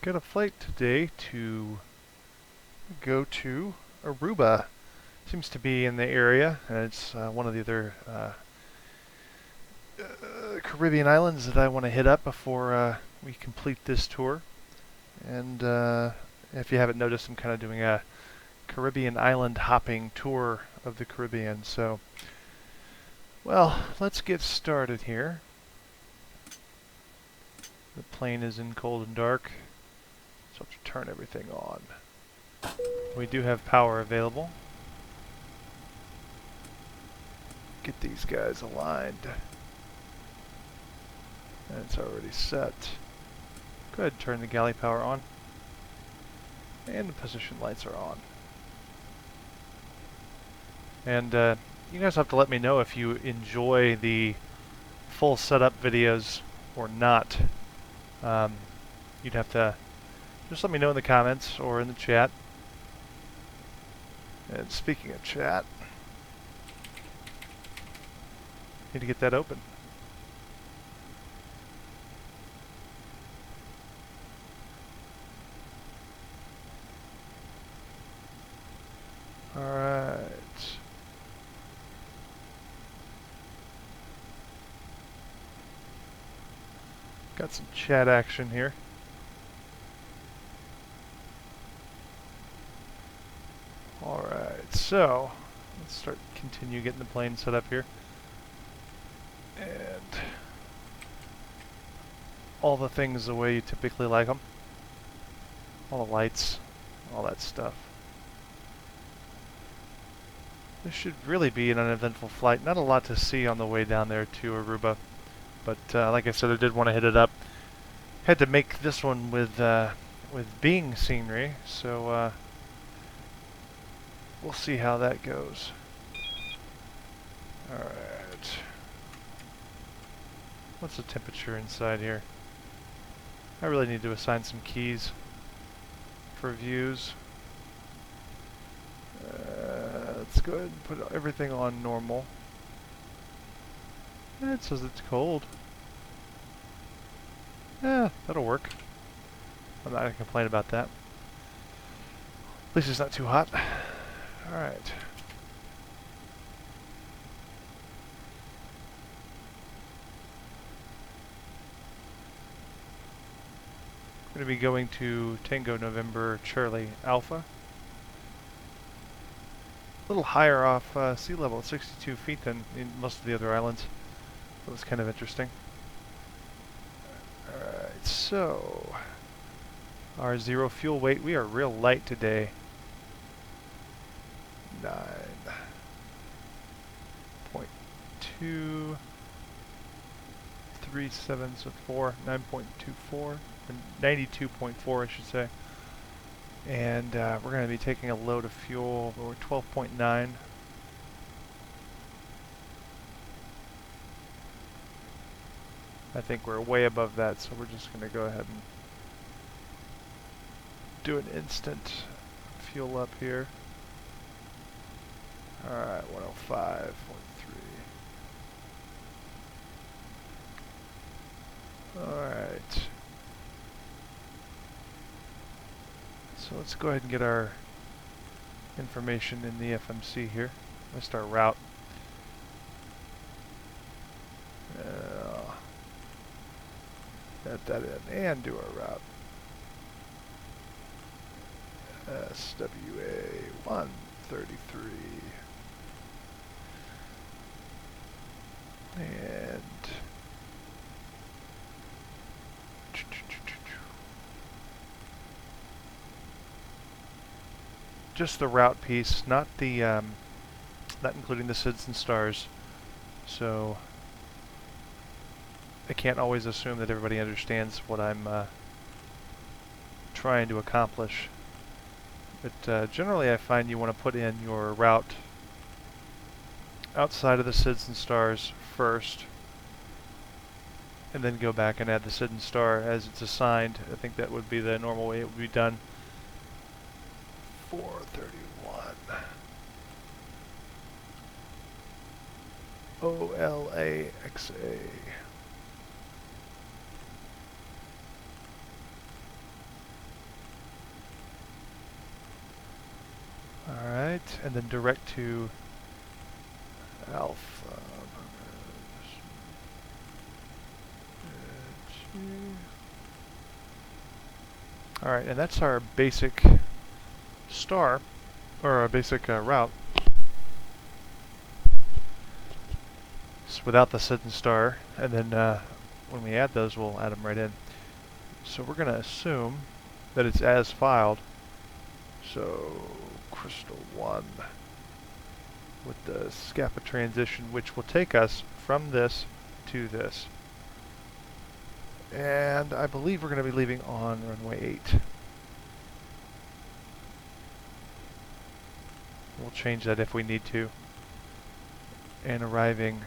Got a flight today to go to Aruba. Seems to be in the area, and it's one of the other Caribbean islands that I want to hit up before we complete this tour. And if you haven't noticed, I'm kind of doing a Caribbean island hopping tour of the Caribbean. So, well, let's get started here. The plane is in cold and dark, so I have to turn everything on. We do have power available. Get these guys aligned. And it's already set. Go ahead and turn the galley power on. And the position lights are on. And you guys have to let me know if you enjoy the full setup videos or not. You'd have to just let me know in the comments or in the chat. And speaking of chat, need to get that open. Alright. Got some chat action here. Alright, so let's continue getting the plane set up here. And all the things the way you typically like them. All the lights, all that stuff. This should really be an uneventful flight. Not a lot to see on the way down there to Aruba. But like I said, I did want to hit it up. Had to make this one with Bing scenery, so we'll see how that goes. Alright. What's the temperature inside here? I really need to assign some keys for views. Let's go ahead and put everything on normal. It says it's cold. Yeah, that'll work. I'm not going to complain about that. At least it's not too hot. Alright. Going to be going to Tango November Charlie Alpha. A little higher off sea level, 62 feet than in most of the other islands. That was kind of interesting. Alright, so our zero fuel weight, we are real light today. 9.237, so 9.24, 92.4 I should say. And we're going to be taking a load of fuel over 12.9. I think we're way above that, so we're just going to go ahead and do an instant fuel up here. Alright, 105.3. Alright. So let's go ahead and get our information in the FMC here. Let's our route. Add that in and do our route. SWA 133. And just the route piece, not the not including the SIDS and stars. So I can't always assume that everybody understands what I'm trying to accomplish. But generally I find you want to put in your route outside of the SIDS and stars first, and then go back and add the SID and star as it's assigned. I think that would be the normal way it would be done. 431. OLAXA. and then direct to Alpha. Alright, and that's our basic star, or our basic route. So without the sudden star, and then when we add those, we'll add them right in. So we're going to assume that it's as filed. So crystal 1 with the scapa transition, which will take us from this to this. And I believe we're going to be leaving on runway 8. We'll change that if we need to. And arriving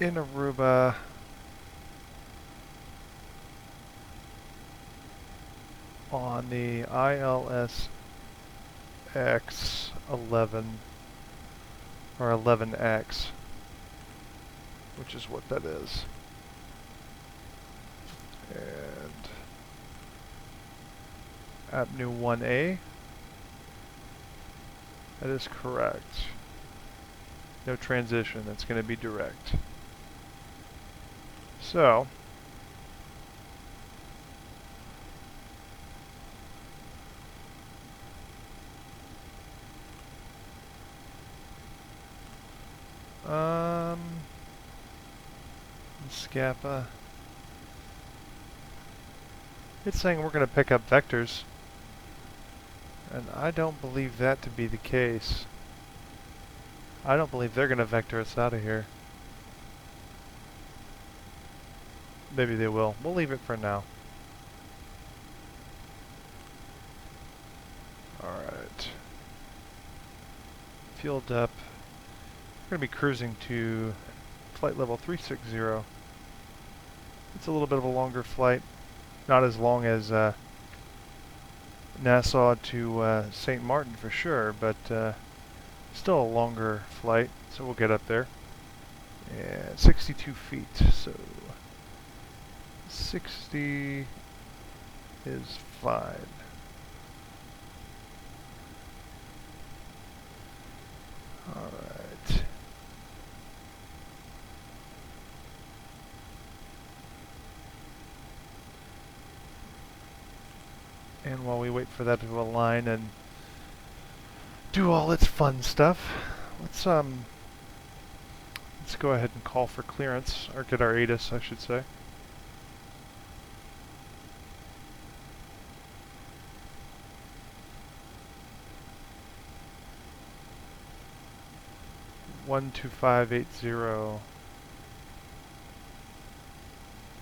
in Aruba on the ILS X11 or 11X, which is what that is. And Apnu 1A. That is correct. No transition, that's going to be direct. So, Scapa. It's saying we're going to pick up vectors, and I don't believe that to be the case. I don't believe they're going to vector us out of here. Maybe they will. We'll leave it for now. Alright. Fueled up. We're going to be cruising to flight level 360. It's a little bit of a longer flight. Not as long as Nassau to St. Martin for sure, but still a longer flight, so we'll get up there. And 62 feet, so 60 is fine. Alright. And while we wait for that to align and do all its fun stuff, let's go ahead and call for clearance, or get our ATIS, I should say. One 2580.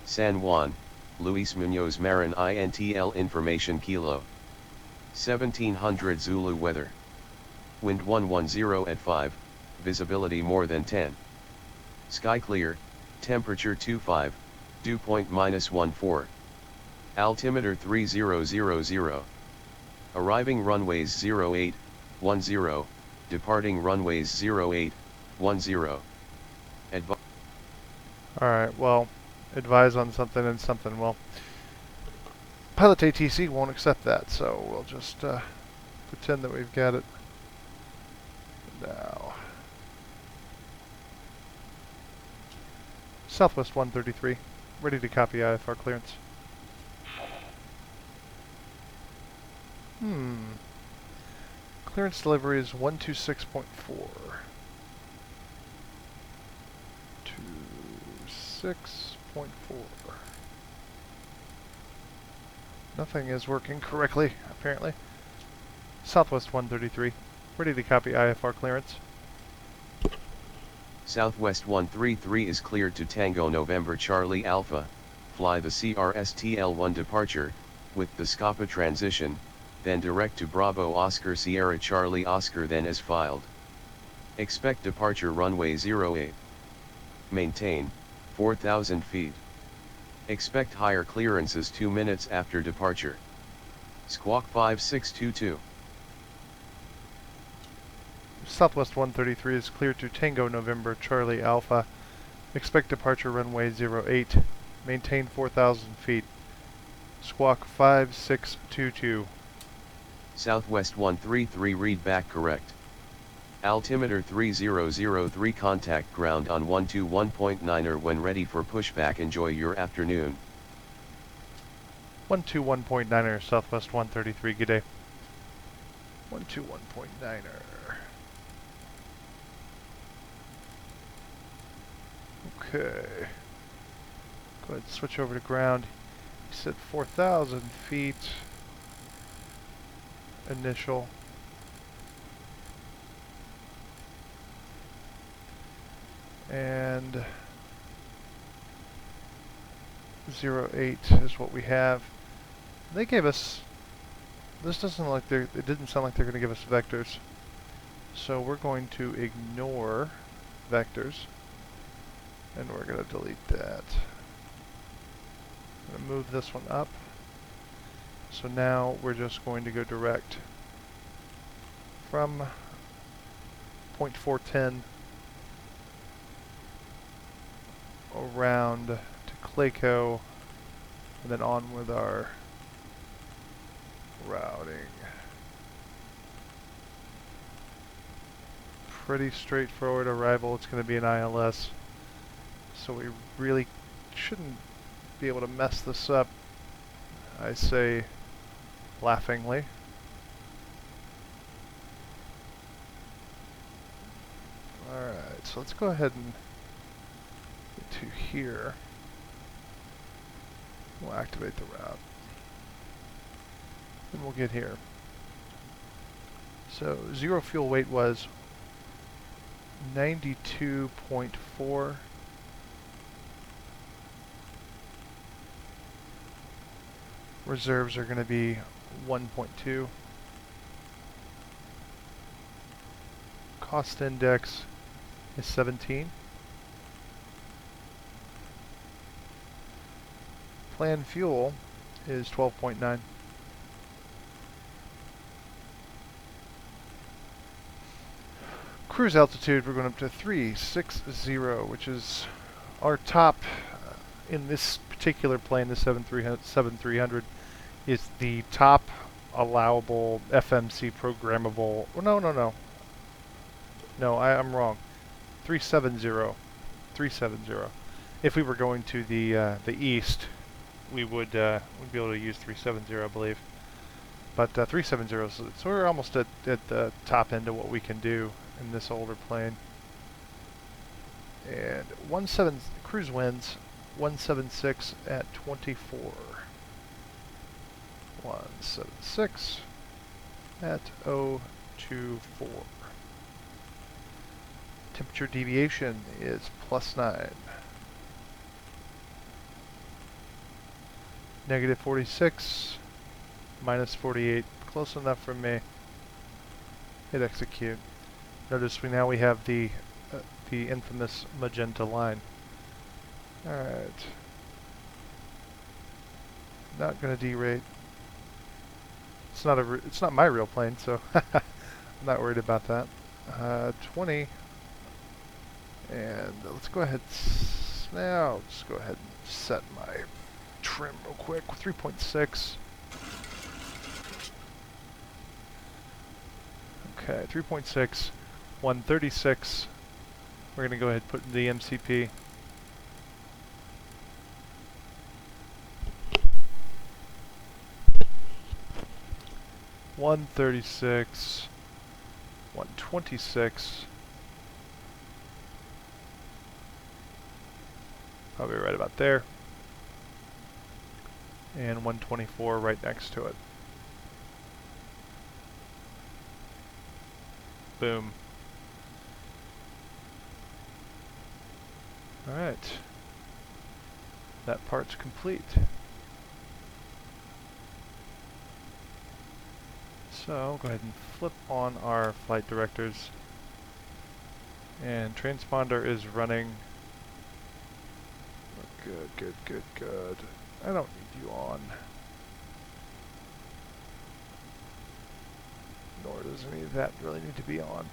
San Juan, Luis Munoz Marin INTL Information Kilo. 1700 Zulu weather. Wind 110 at 5, visibility more than 10. Sky clear, temperature 25, dew point -14. Altimeter 3000. Arriving runways 08, 10, departing runways 08, 10. Alright, well, advise on something and something. Well, Pilot2ATC won't accept that, so we'll just pretend that we've got it now. Southwest 133, ready to copy IFR clearance. Clearance delivery is 126.4. 26.4. Nothing is working correctly, apparently. Southwest 133, ready to copy IFR clearance. Southwest 133 is cleared to Tango November Charlie Alpha, fly the CRSTL-1 departure, with the Scapa transition, then direct to Bravo Oscar Sierra Charlie Oscar then as filed. Expect departure runway 08. Maintain, 4,000 feet. Expect higher clearances 2 minutes after departure. Squawk 5622. Southwest 133 is cleared to Tango November Charlie Alpha. Expect departure runway 08. Maintain 4,000 feet. Squawk 5622. Southwest 133 read back correct. Altimeter 3003 contact ground on 121.9er when ready for pushback. Enjoy your afternoon. 121.9er Southwest 133, good day. 121.9er. Okay. Go ahead and switch over to ground. You said 4,000 feet initial. And 08 is what we have. They gave us, this doesn't look like it didn't sound like they're going to give us vectors. So we're going to ignore vectors. And we're going to delete that. I'm going to move this one up. So now we're just going to go direct from point 410 around to Clayco and then on with our routing. Pretty straightforward arrival. It's going to be an ILS. So we really shouldn't be able to mess this up, I say laughingly. Alright, so let's go ahead and get to here. We'll activate the route. And we'll get here. So zero fuel weight was 92.4. Reserves are going to be 1.2. Cost index is 17. Planned fuel is 12.9. Cruise altitude, we're going up to 360, which is our top in this particular plane, the 7300, is the top allowable FMC programmable. Oh, no, I'm wrong. 370. If we were going to the east, we would be able to use 370, I believe. But 370, so we're almost at the top end of what we can do in this older plane. And cruise winds 176 at 24. 176 at 024. Temperature deviation is +9. -46, -48. Close enough for me. Hit execute. Notice we have the infamous magenta line. Alright. Not gonna derate. It's not my real plane, so I'm not worried about that. 20. And let's go ahead. Now, I'll just go ahead and set my trim real quick. 3.6. Okay, 3.6. 136. We're going to go ahead and put in the MCP. $136, $126. Probably right about there. And 124 right next to it. Boom. Alright. That part's complete. So, go ahead and flip on our flight directors. And transponder is running. Good. I don't need you on. Nor does any of that really need to be on.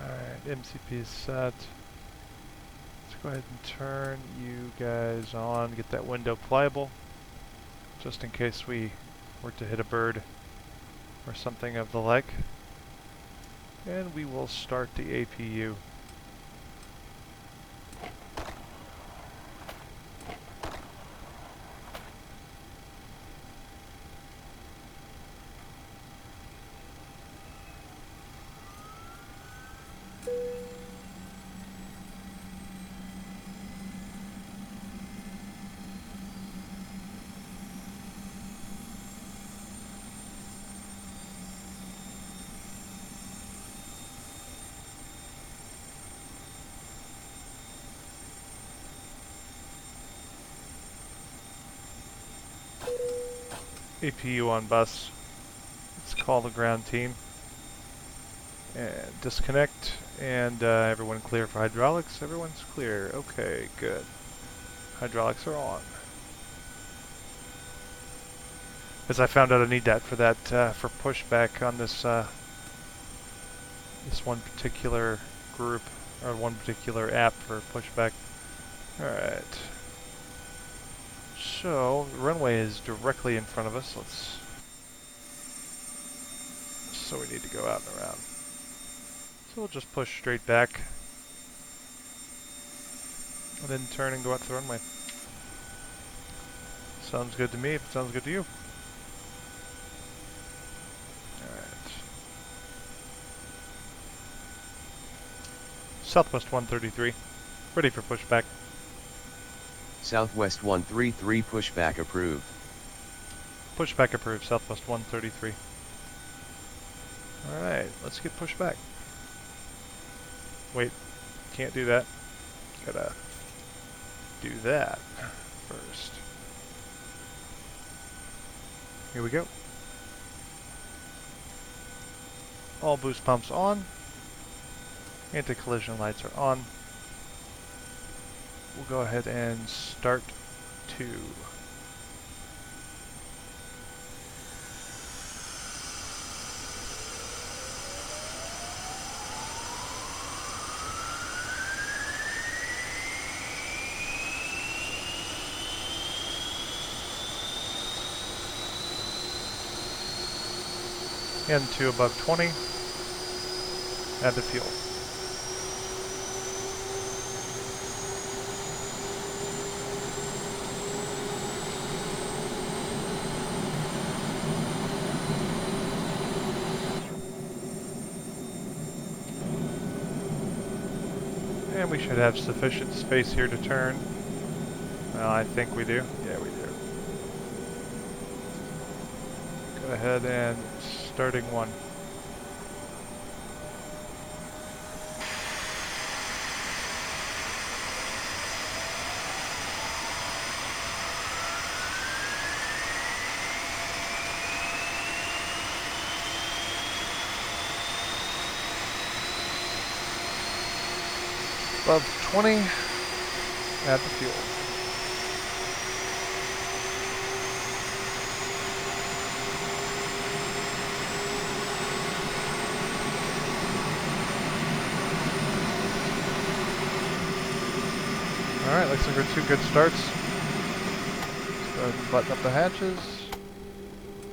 Alright, MCP is set. Let's go ahead and turn you guys on, get that window pliable. just in case we were to hit a bird or something of the like. And we will start the APU. APU on bus. Let's call the ground team. And disconnect. And everyone clear for hydraulics. Everyone's clear. Okay, good. Hydraulics are on. As I found out I need that for for pushback on this this one particular group or one particular app for pushback. All right. So, the runway is directly in front of us. So we need to go out and around. So we'll just push straight back. And then turn and go out to the runway. Sounds good to me if it sounds good to you. Alright. Southwest 133. Ready for pushback. Southwest 133 pushback approved. Pushback approved, Southwest 133. Alright, let's get pushed back. Wait, can't do that. Gotta do that first. Here we go. All boost pumps on. Anti-collision lights are on. We'll go ahead and start 2. And 2 above 20. Add the fuel. And we should have sufficient space here to turn. Well, I think we do. Yeah, we do. Go ahead and starting 1. Above 20, add the fuel. Alright, looks like we're 2 good starts. Let's go ahead and button up the hatches.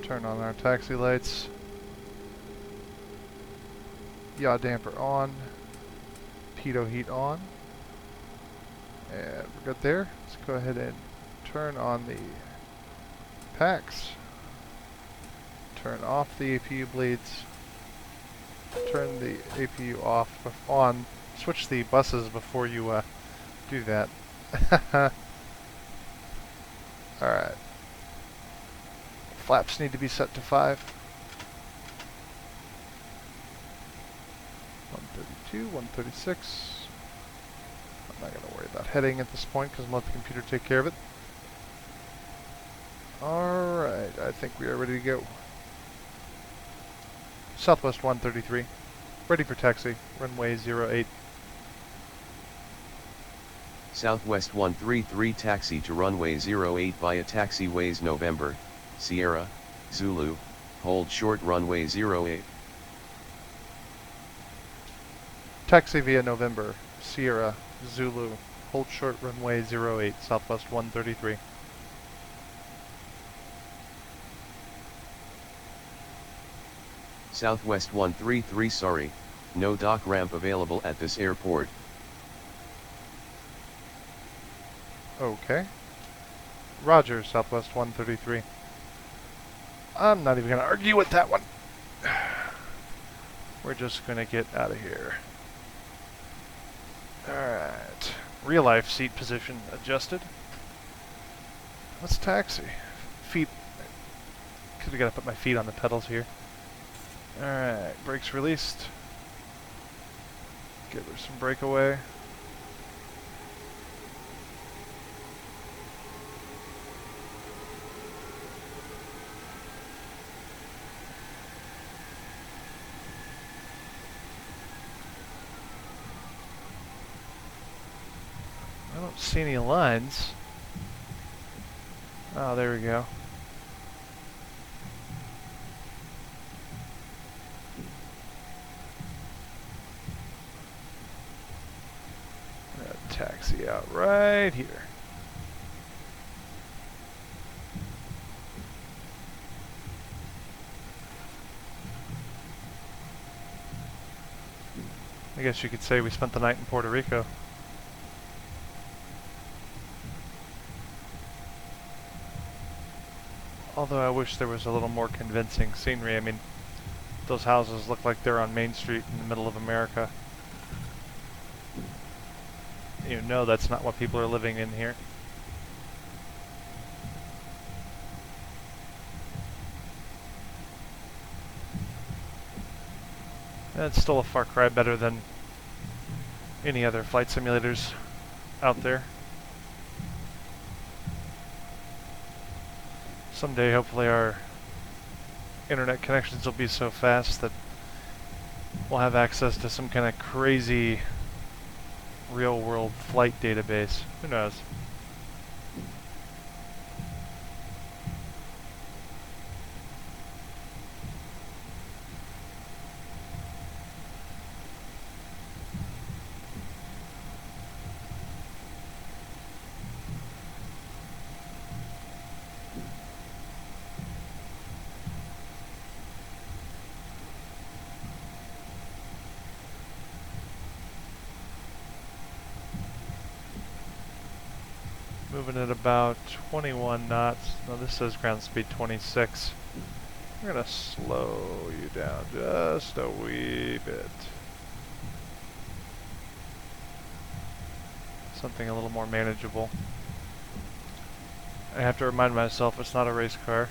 Turn on our taxi lights. Yaw damper on. Pitot heat on. And we're good there. Let's go ahead and turn on the packs. Turn off the APU bleeds. Turn the APU on. Switch the buses before you do that. Alright. Flaps need to be set to 5. 132, 136. I'm not going to worry about heading at this point because I'm going to let the computer take care of it. Alright, I think we are ready to go. Southwest 133. Ready for taxi. Runway 08. Southwest 133 taxi to runway 08 via taxiways November, Sierra, Zulu, hold short runway 08. Taxi via November, Sierra, Zulu, hold short runway 08, Southwest 133. Southwest 133 sorry, no dock ramp available at this airport. Okay. Roger, Southwest 133. I'm not even going to argue with that one. We're just going to get out of here. Alright. Real life seat position adjusted. Let's taxi. Feet. Because we got to put my feet on the pedals here. Alright. Brakes released. Give her some breakaway. I don't see any lines. Oh, there we go. I'm gonna taxi out right here. I guess you could say we spent the night in Puerto Rico. Although I wish there was a little more convincing scenery. I mean, those houses look like they're on Main Street in the middle of America. You know that's not what people are living in here. And it's still a far cry better than any other flight simulators out there. Someday, hopefully, our internet connections will be so fast that we'll have access to some kind of crazy real-world flight database. Who knows? Moving at about 21 knots. No, this says ground speed 26. We're gonna slow you down just a wee bit. Something a little more manageable. I have to remind myself it's not a race car.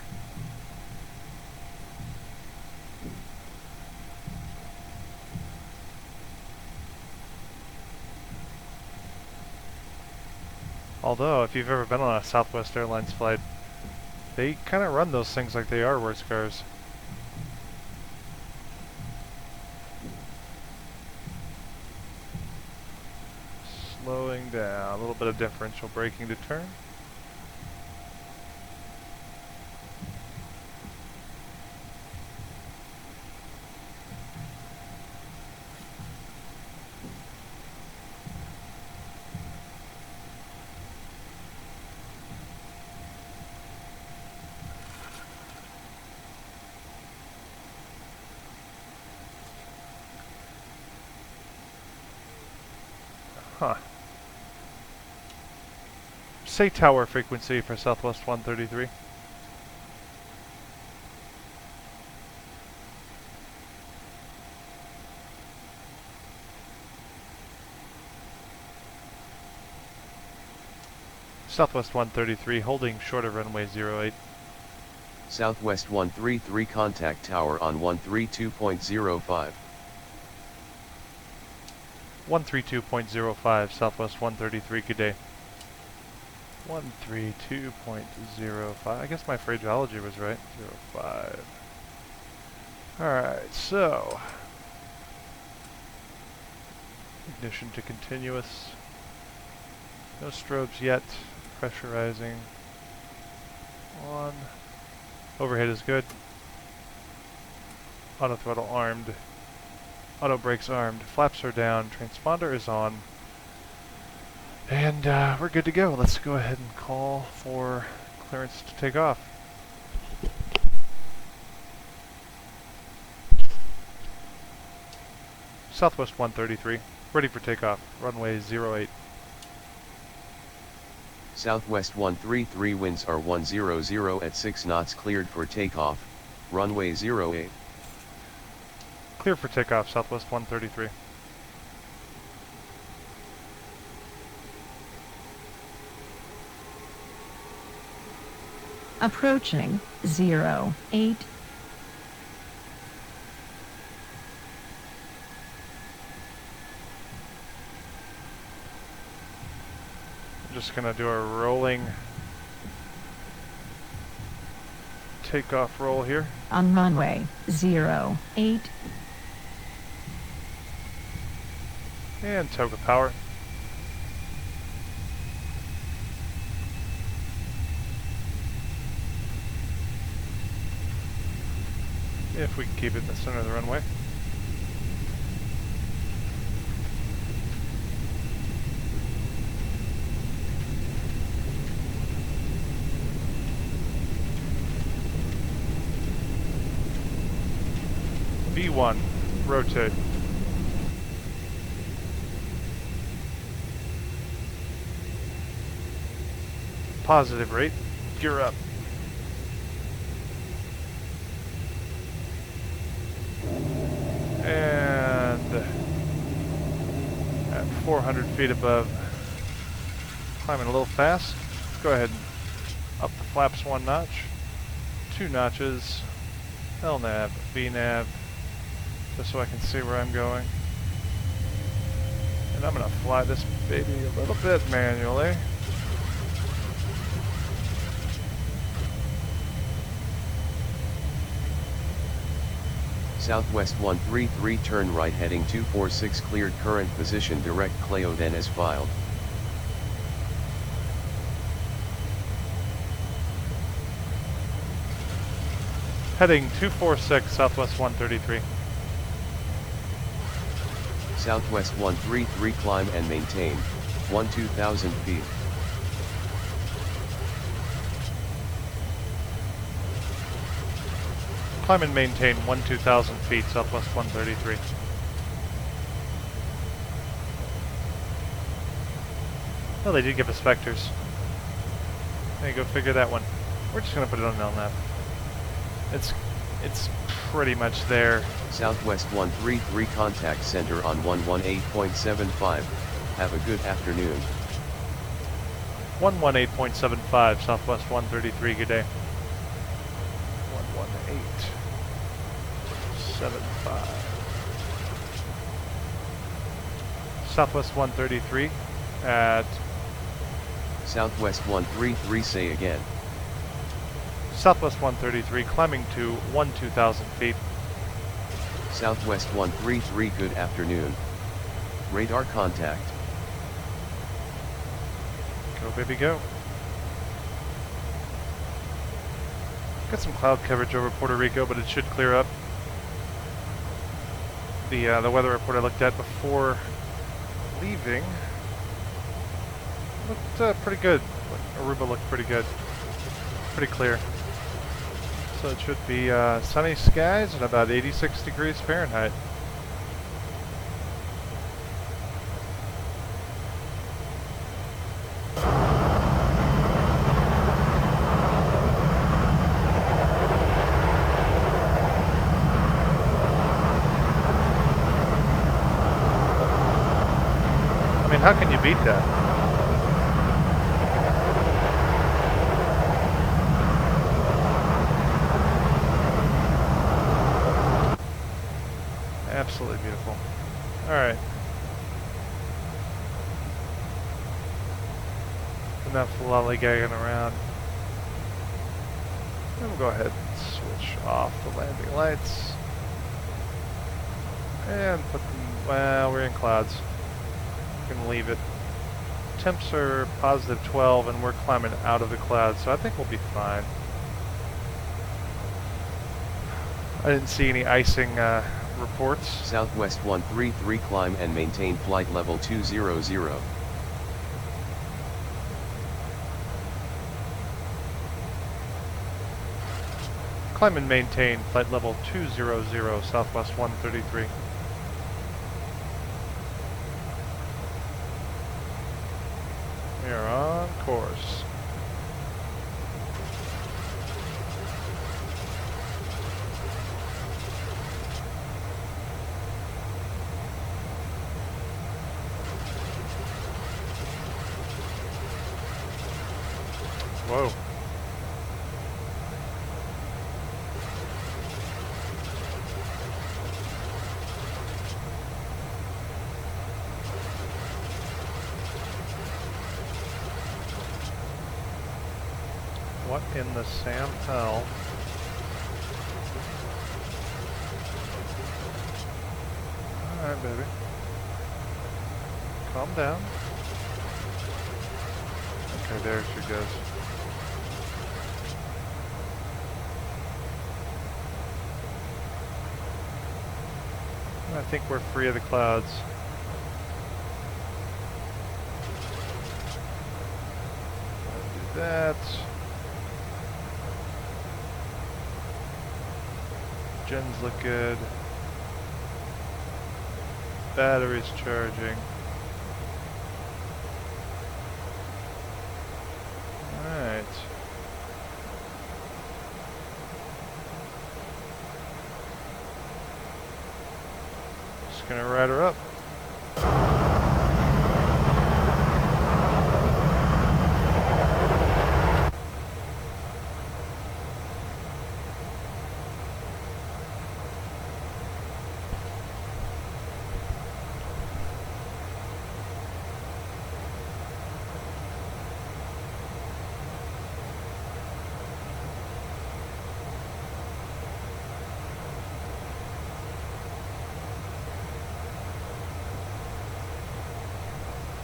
Although, if you've ever been on a Southwest Airlines flight, they kind of run those things like they are race cars. Slowing down, a little bit of differential braking to turn. Huh. Say tower frequency for Southwest 133. Southwest 133 holding short of runway 08. Southwest 133 contact tower on 132.05. 132.05 Southwest 133, good day. 132.05. I guess my phraseology was right. 05. Alright, so ignition to continuous. No strobes yet. Pressurizing. On. Overhead is good. Auto throttle armed. Auto brakes armed. Flaps are down. Transponder is on. And we're good to go. Let's go ahead and call for clearance to take off. Southwest 133, ready for takeoff, runway 08. Southwest 133 winds are 100 at 6 knots, cleared for takeoff, runway 08. Clear for takeoff, Southwest 133. Approaching 08. I'm just gonna do a rolling takeoff roll here. On runway 08. And toga power. If we can keep it in the center of the runway. V1, rotate. Positive rate, gear up. And at 400 feet above, climbing a little fast. Let's go ahead and up the flaps 1 notch, 2 notches, LNAV, VNAV, just so I can see where I'm going. And I'm gonna fly this baby a little bit manually. Southwest 133 turn right heading 246, cleared, current position direct Clio then as filed. Heading 246, Southwest 133. Southwest 133 climb and maintain, 2000 feet. Climb and maintain 2000 feet, Southwest 133. Oh, they did give us vectors. There you go, figure that one. We're just gonna put it on LNAV. It's pretty much there. Southwest 133 contact center on 118.75. Have a good afternoon. 118.75, Southwest 133, good day. 118.75. Southwest 133 at... Southwest 133 say again. Southwest 133 climbing to 12,000 feet. Southwest 133 good afternoon. Radar contact. Go baby go. Got some cloud coverage over Puerto Rico, but it should clear up. The weather report I looked at before leaving looked pretty good. Aruba looked pretty good. Pretty clear. So it should be sunny skies and about 86 degrees Fahrenheit. I mean, how can you beat that? Absolutely beautiful. Alright. Enough lollygagging around. And we'll go ahead and switch off the landing lights. And put them, well, we're in clouds. We can leave it. Temps are positive 12 and we're climbing out of the clouds, so I think we'll be fine. I didn't see any icing reports. Southwest 133 climb and maintain flight level 200. Climb and maintain flight level 200, Southwest 133. on course. Whoa. What in the Sam hell? Alright, baby. Calm down. Okay, there she goes. I think we're free of the clouds. I'll do that. Gens look good. Battery's charging. Alright. Just gonna ride her up.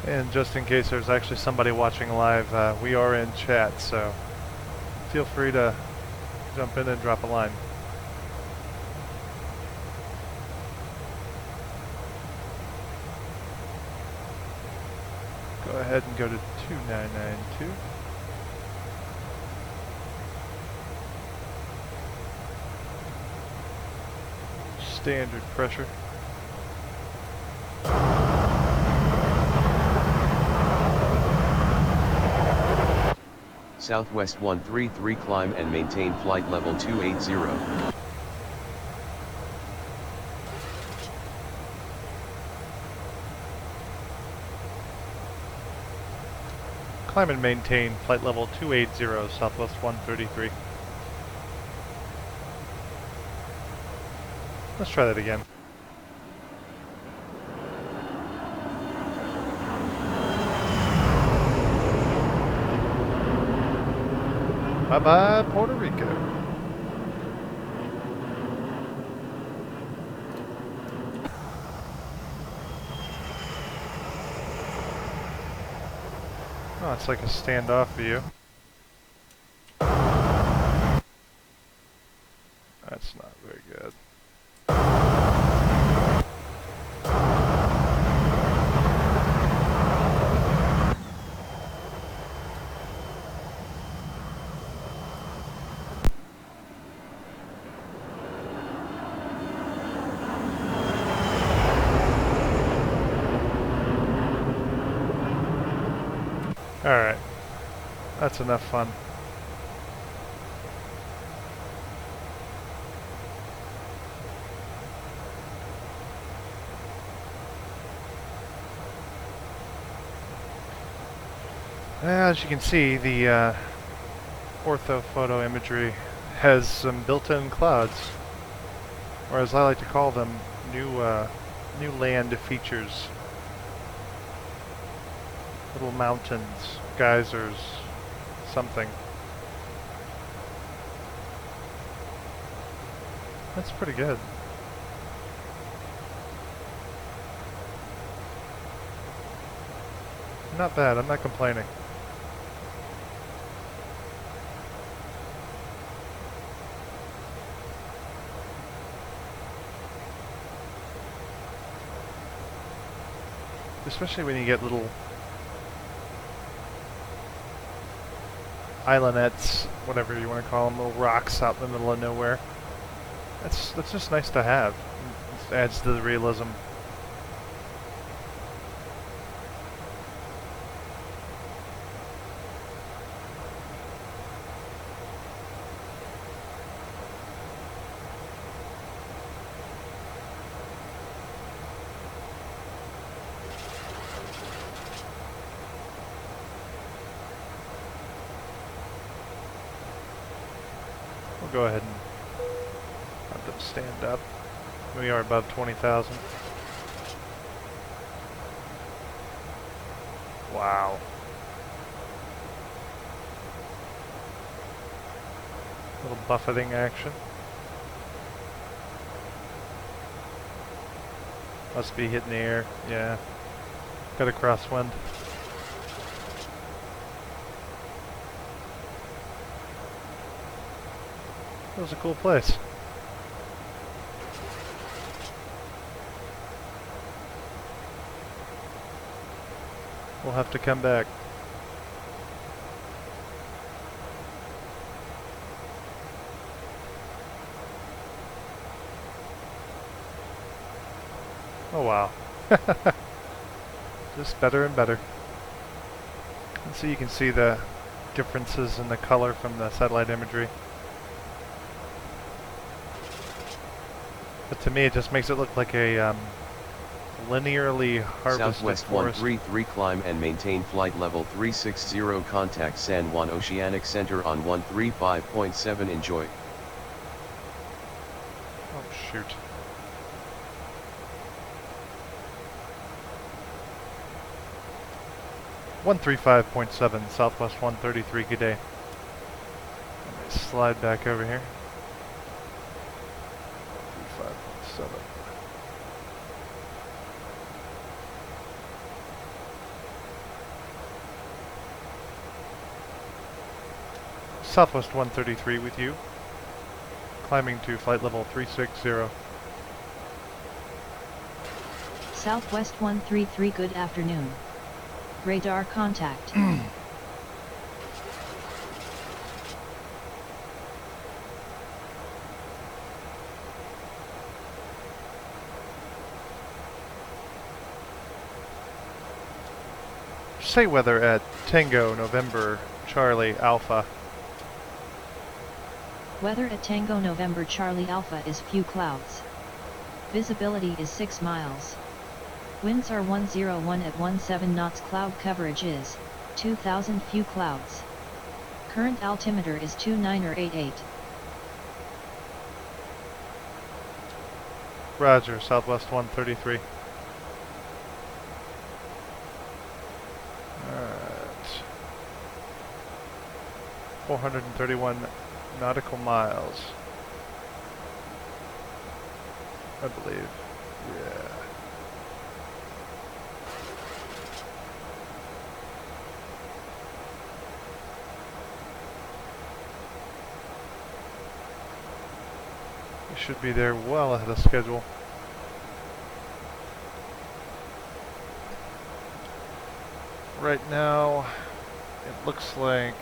And just in case there's actually somebody watching live, we are in chat, so feel free to jump in and drop a line. Go ahead and go to 2992. Standard pressure. Southwest 133, climb and maintain flight level 280. Climb and maintain flight level 280, Southwest 133. Let's try that again. Bye-bye, Puerto Rico. Oh, it's like a standoff view. That's not very good. Alright, that's enough fun. As you can see, the ortho photo imagery has some built-in clouds, or as I like to call them, new land features. Little mountains, geysers, something. That's pretty good. Not bad, I'm not complaining. Especially when you get little islandets, whatever you want to call them, little rocks out in the middle of nowhere. That's just nice to have. It adds to the realism. go ahead and let them stand up. We are above 20,000. Wow. Little buffeting action. Must be hitting the air. Yeah. Got a crosswind. That was a cool place. We'll have to come back. Oh wow. Just better and better. And so you can see the differences in the color from the satellite imagery. But to me it just makes it look like a linearly harvested Southwest forest. 133, climb and maintain flight level 360, contact San Juan Oceanic Center on 135.7, enjoy. Oh shoot. .7 Southwest 133, good day. Let me slide back over here. 135.7. Southwest 133 with you. Climbing to flight level 360. Southwest 133, good afternoon. Radar contact. Say weather at Tango November Charlie Alpha. Weather at Tango November Charlie Alpha is few clouds. Visibility is 6 miles. Winds are 101 at 17 knots. Cloud coverage is 2,000, few clouds. Current altimeter is 2988. Roger, Southwest 133. Alright. 431 nautical miles. I believe. Yeah. We should be there well ahead of schedule. Right now, it looks like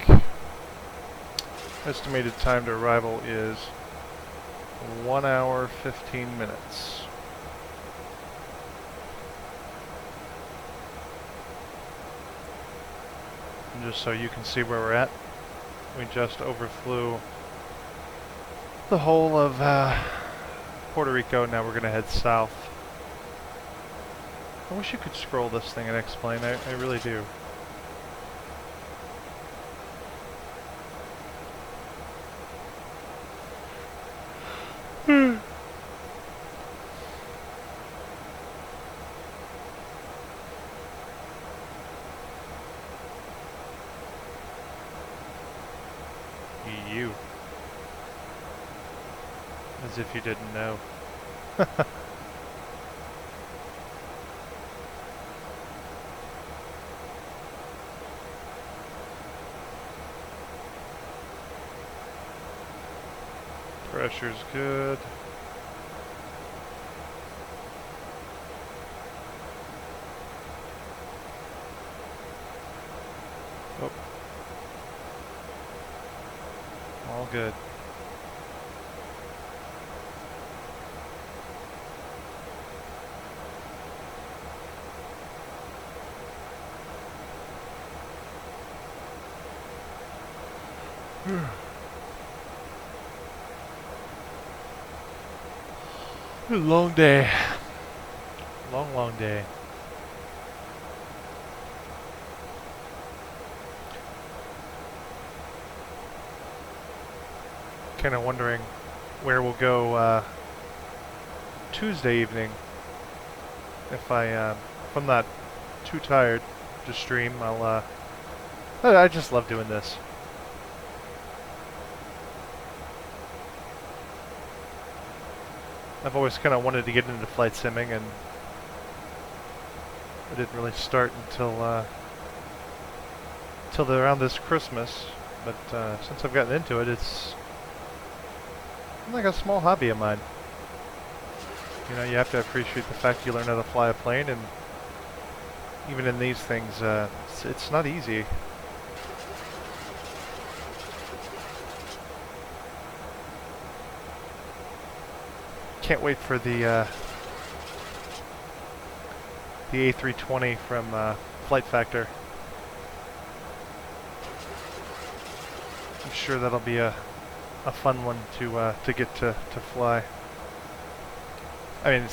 estimated time to arrival is 1 hour 15 minutes. And just so you can see where we're at, we just overflew the whole of Puerto Rico. Now we're going to head south. I wish you could scroll this thing and explain. I really do. You. As if you didn't know. Pressure's good. Oh. All good. Long day. Long day. kind of wondering where we'll go Tuesday evening. If I'm not too tired to stream, I just love doing this. I've always kind of wanted to get into flight simming, and I didn't really start until around this Christmas. But since I've gotten into it, it's like a small hobby of mine. You know, you have to appreciate the fact you learn how to fly a plane, and even in these things, it's not easy. Can't wait for the A320 from Flight Factor. I'm sure that'll be a fun one to get to fly. I mean,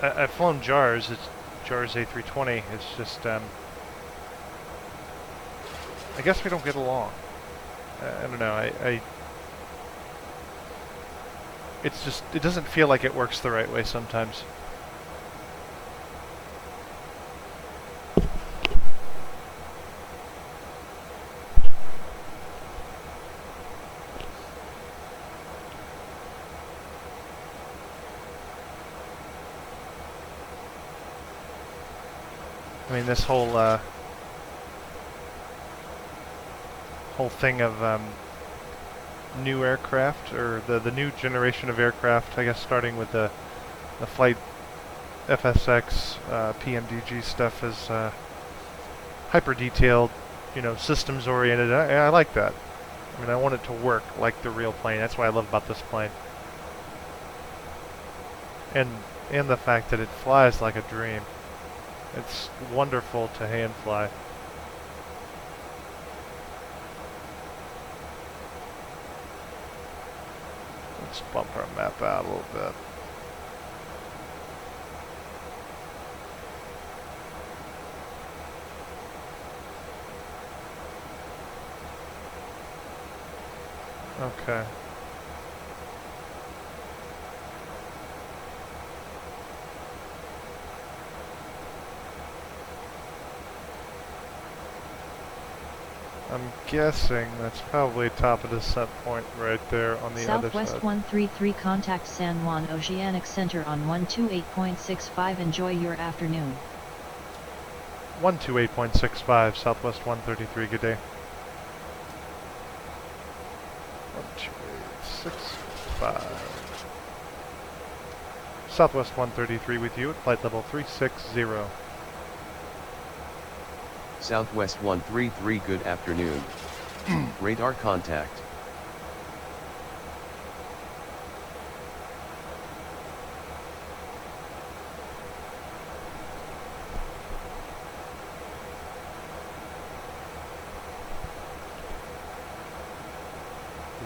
I've flown JARS. It's JARS A320. It's just I guess we don't get along. I don't know. It's just, it doesn't feel like it works the right way sometimes. I mean, this whole thing of new aircraft, or the new generation of aircraft, I guess, starting with the flight FSX PMDG stuff, is hyper detailed, you know, systems oriented. I like that. I mean, I want it to work like the real plane. That's what I love about this plane, and the fact that it flies like a dream. It's wonderful to hand fly. Let's bump our map out a little bit. Okay. I'm guessing that's probably top of the set point right there on the other side. Southwest 133, contact San Juan Oceanic Center on 128.65. Enjoy your afternoon. 128.65, Southwest 133, good day. 128.65. Southwest 133 with you at flight level 360. Southwest 133, good afternoon. Radar contact.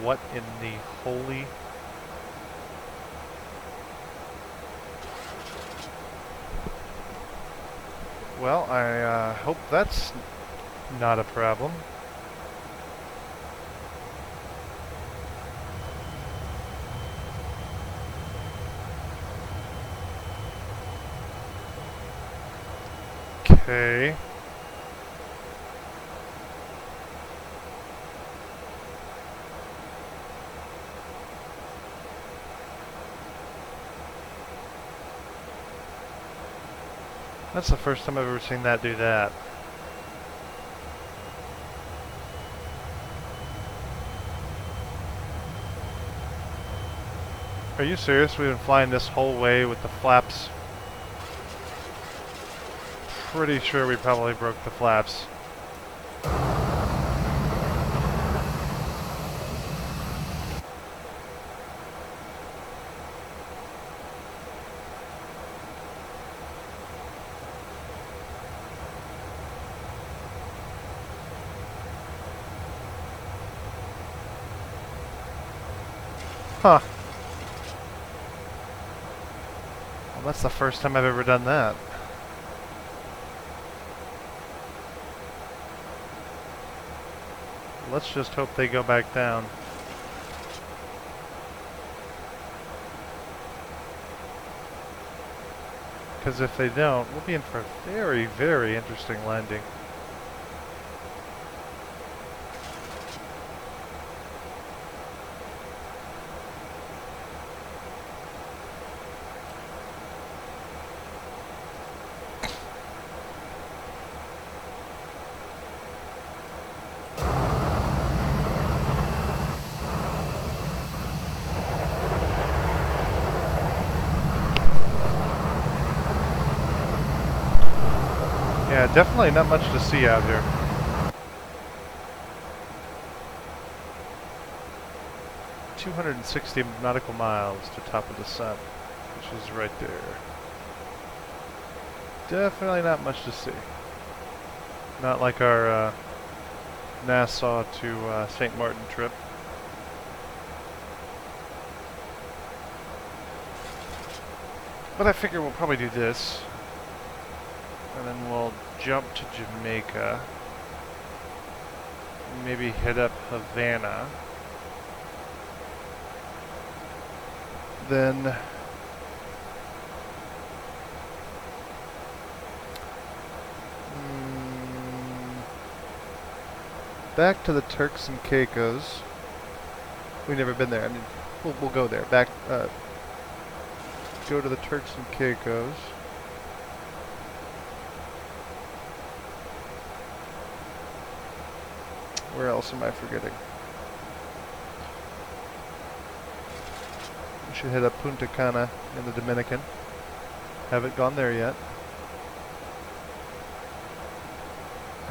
What in the holy... Well, I hope that's not a problem. Okay. That's the first time I've ever seen that do that. Are you serious? We've been flying this whole way with the flaps. Pretty sure we probably broke the flaps. Huh. Well, that's the first time I've ever done that. Let's just hope they go back down. Because if they don't, we'll be in for a very, very interesting landing. Yeah, definitely not much to see out here. "260 nautical miles to top of the sun," which is right there. Definitely not much to see. Not like our Nassau to St. Martin trip. But I figure we'll probably do this. And then we'll jump to Jamaica. Maybe hit up Havana. Then back to the Turks and Caicos. We've never been there. I mean, we'll go there. Back, go to the Turks and Caicos. Where else am I forgetting? We should hit up Punta Cana in the Dominican. Haven't gone there yet.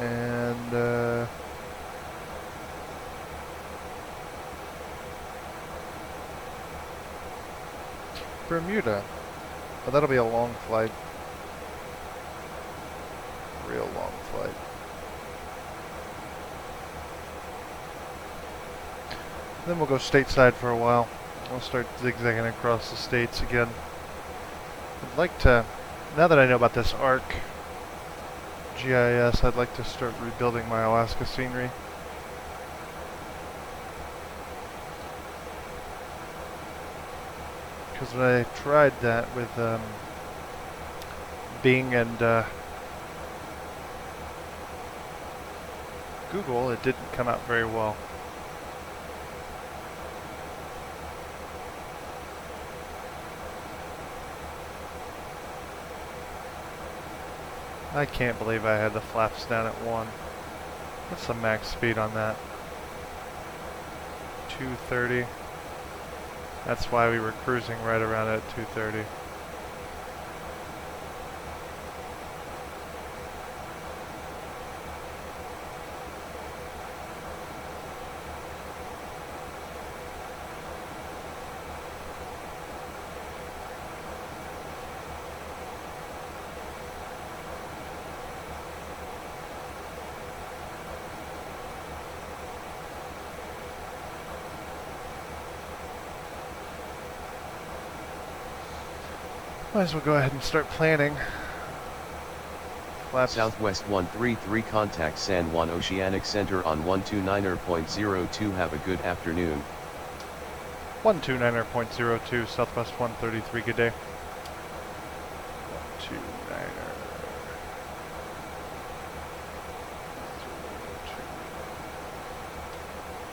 And Bermuda. But that'll be a long flight. Real long flight. Then we'll go stateside for a while. We'll start zigzagging across the states again. I'd like to, now that I know about this ARC GIS, I'd like to start rebuilding my Alaska scenery. Because when I tried that with Bing and Google, it didn't come out very well. I can't believe I had the flaps down at 1. What's the max speed on that? 230. That's why we were cruising right around at 230. Might as well go ahead and start planning. Flaps. Southwest 133 contact San Juan Oceanic Center on 129.02. Have a good afternoon. 129.02, Southwest 133, good day. 129.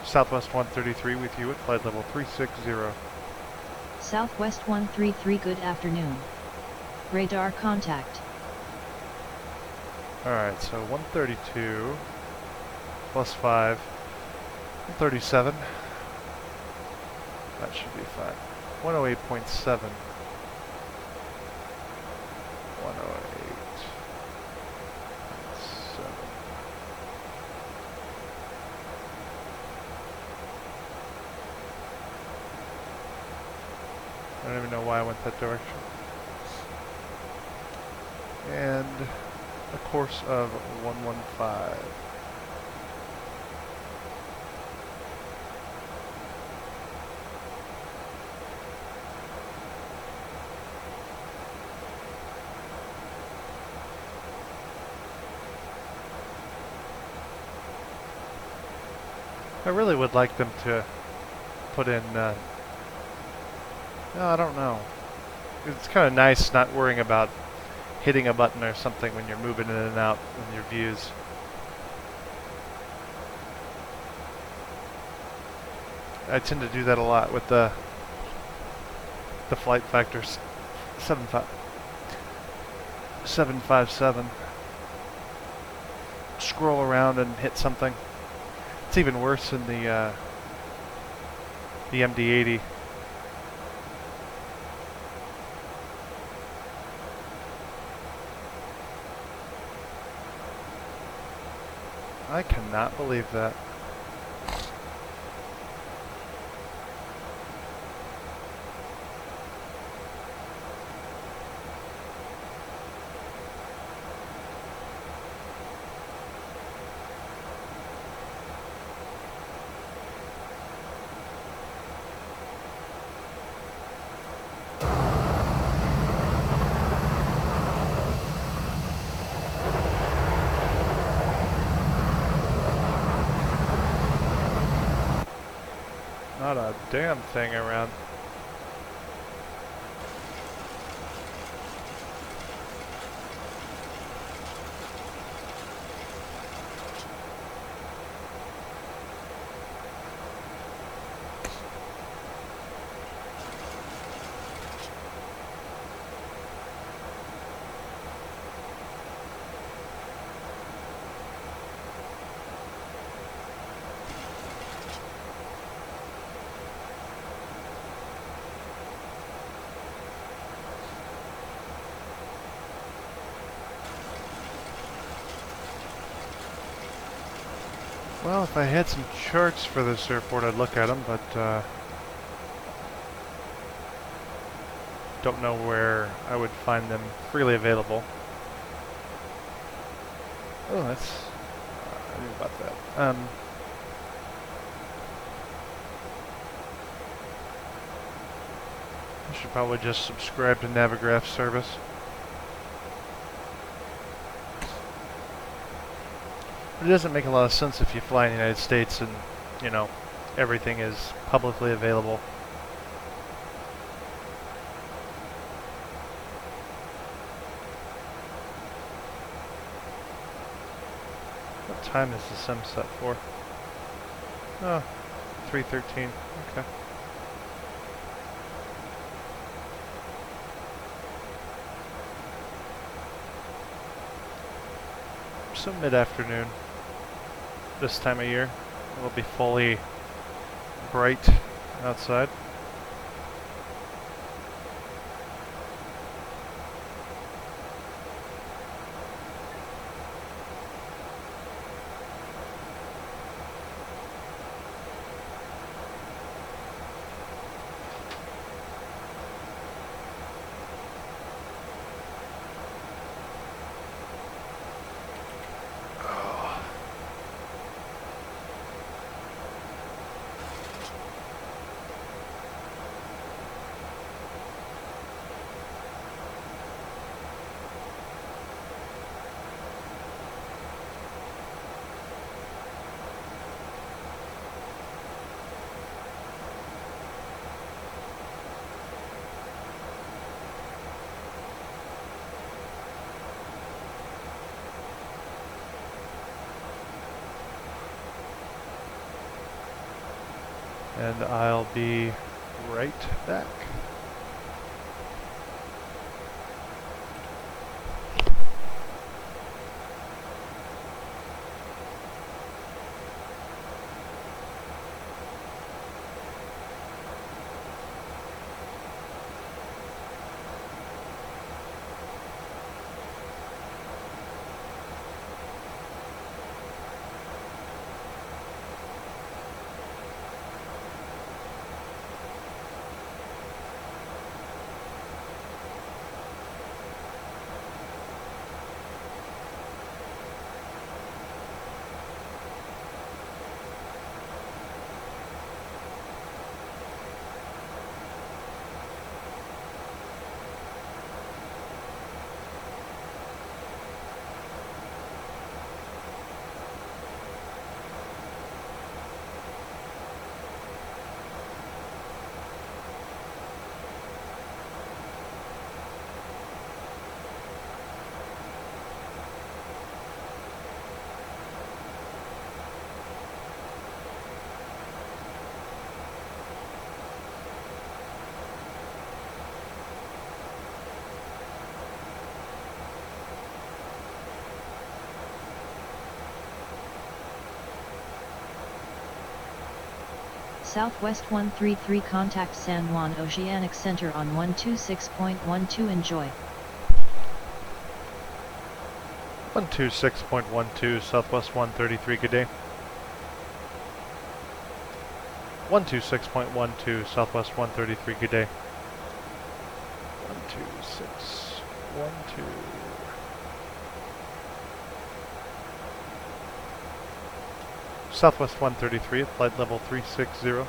Southwest 133 with you at flight level 360. Southwest 133, good afternoon. Radar contact. Alright, so 132 plus 5, 137. That should be fine. 108.7. 108.7. I don't even know why I went that direction. And a course of 115. I really would like them to put in, no, I don't know. It's kind of nice not worrying about hitting a button or something when you're moving in and out with your views. I tend to do that a lot with the flight factor 757. Scroll around and hit something. It's even worse in the MD-80. I cannot believe that. Not a damn thing around. Well, if I had some charts for this airport, I'd look at them, but don't know where I would find them freely available. Oh, that's... I knew about that. I should probably just subscribe to Navigraph's service. It doesn't make a lot of sense if you fly in the United States and, you know, everything is publicly available. What time is the sim set for? Oh, 3:13. Okay. So mid-afternoon. This time of year, it'll be fully bright outside. And I'll be right back. Southwest 133 contact San Juan Oceanic Center on 126.12. Enjoy. 126.12 Southwest 133, good day. 126.12 Southwest 133, good day. 126.12. Southwest 133 at flight level 360.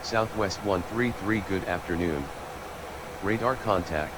Southwest 133, good afternoon. Radar contact.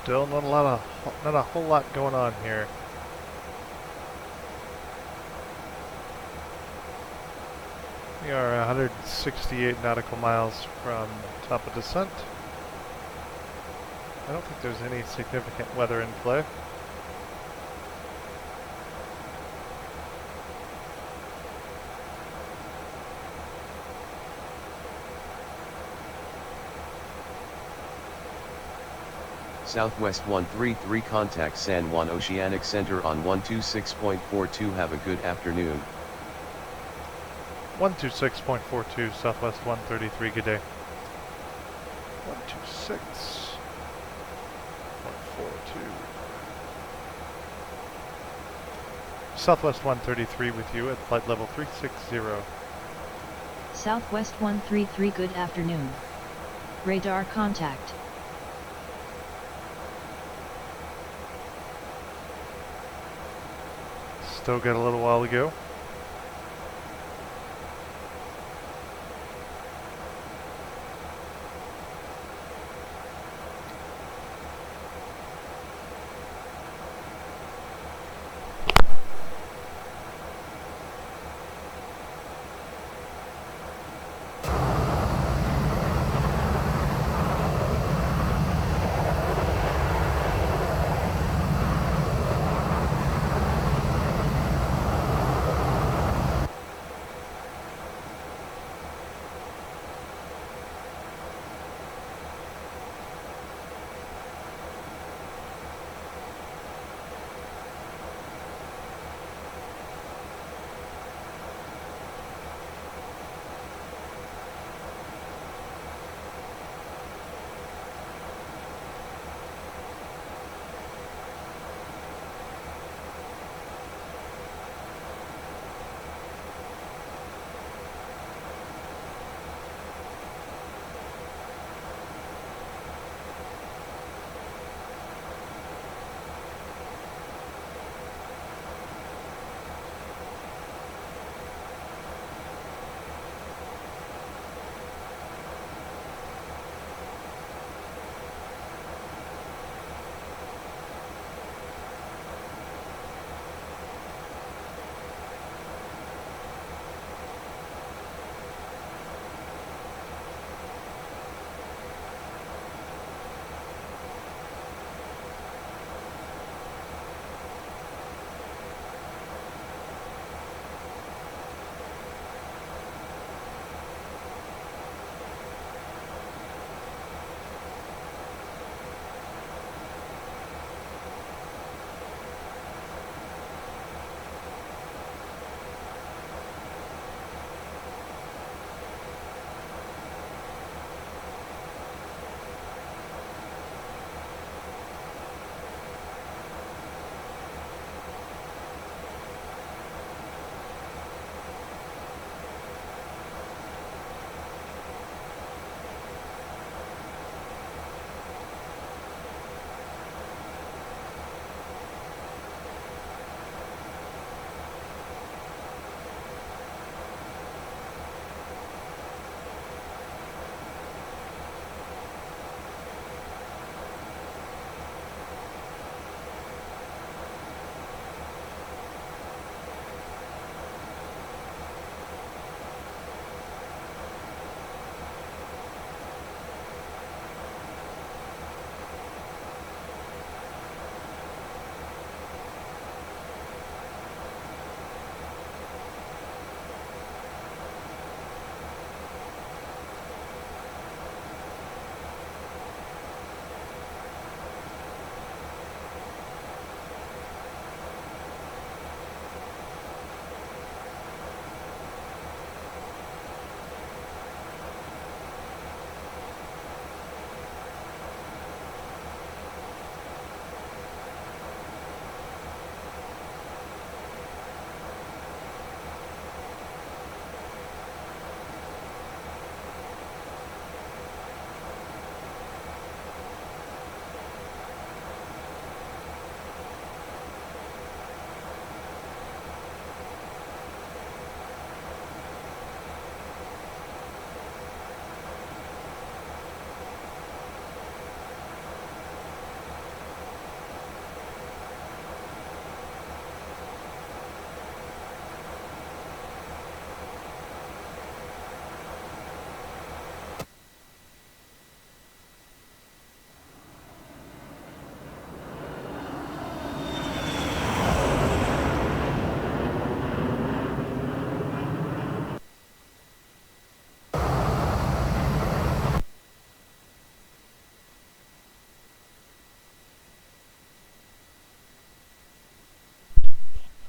Still not a whole lot going on here. We are 168 nautical miles from top of descent. I don't think there's any significant weather in play. Southwest 133 contact San Juan Oceanic Center on 126.42. Have a good afternoon. 126.42 Southwest 133, good day. 126.42. Southwest 133 with you at flight level 360. Southwest 133 good afternoon. Radar contact. Still got a little while to go.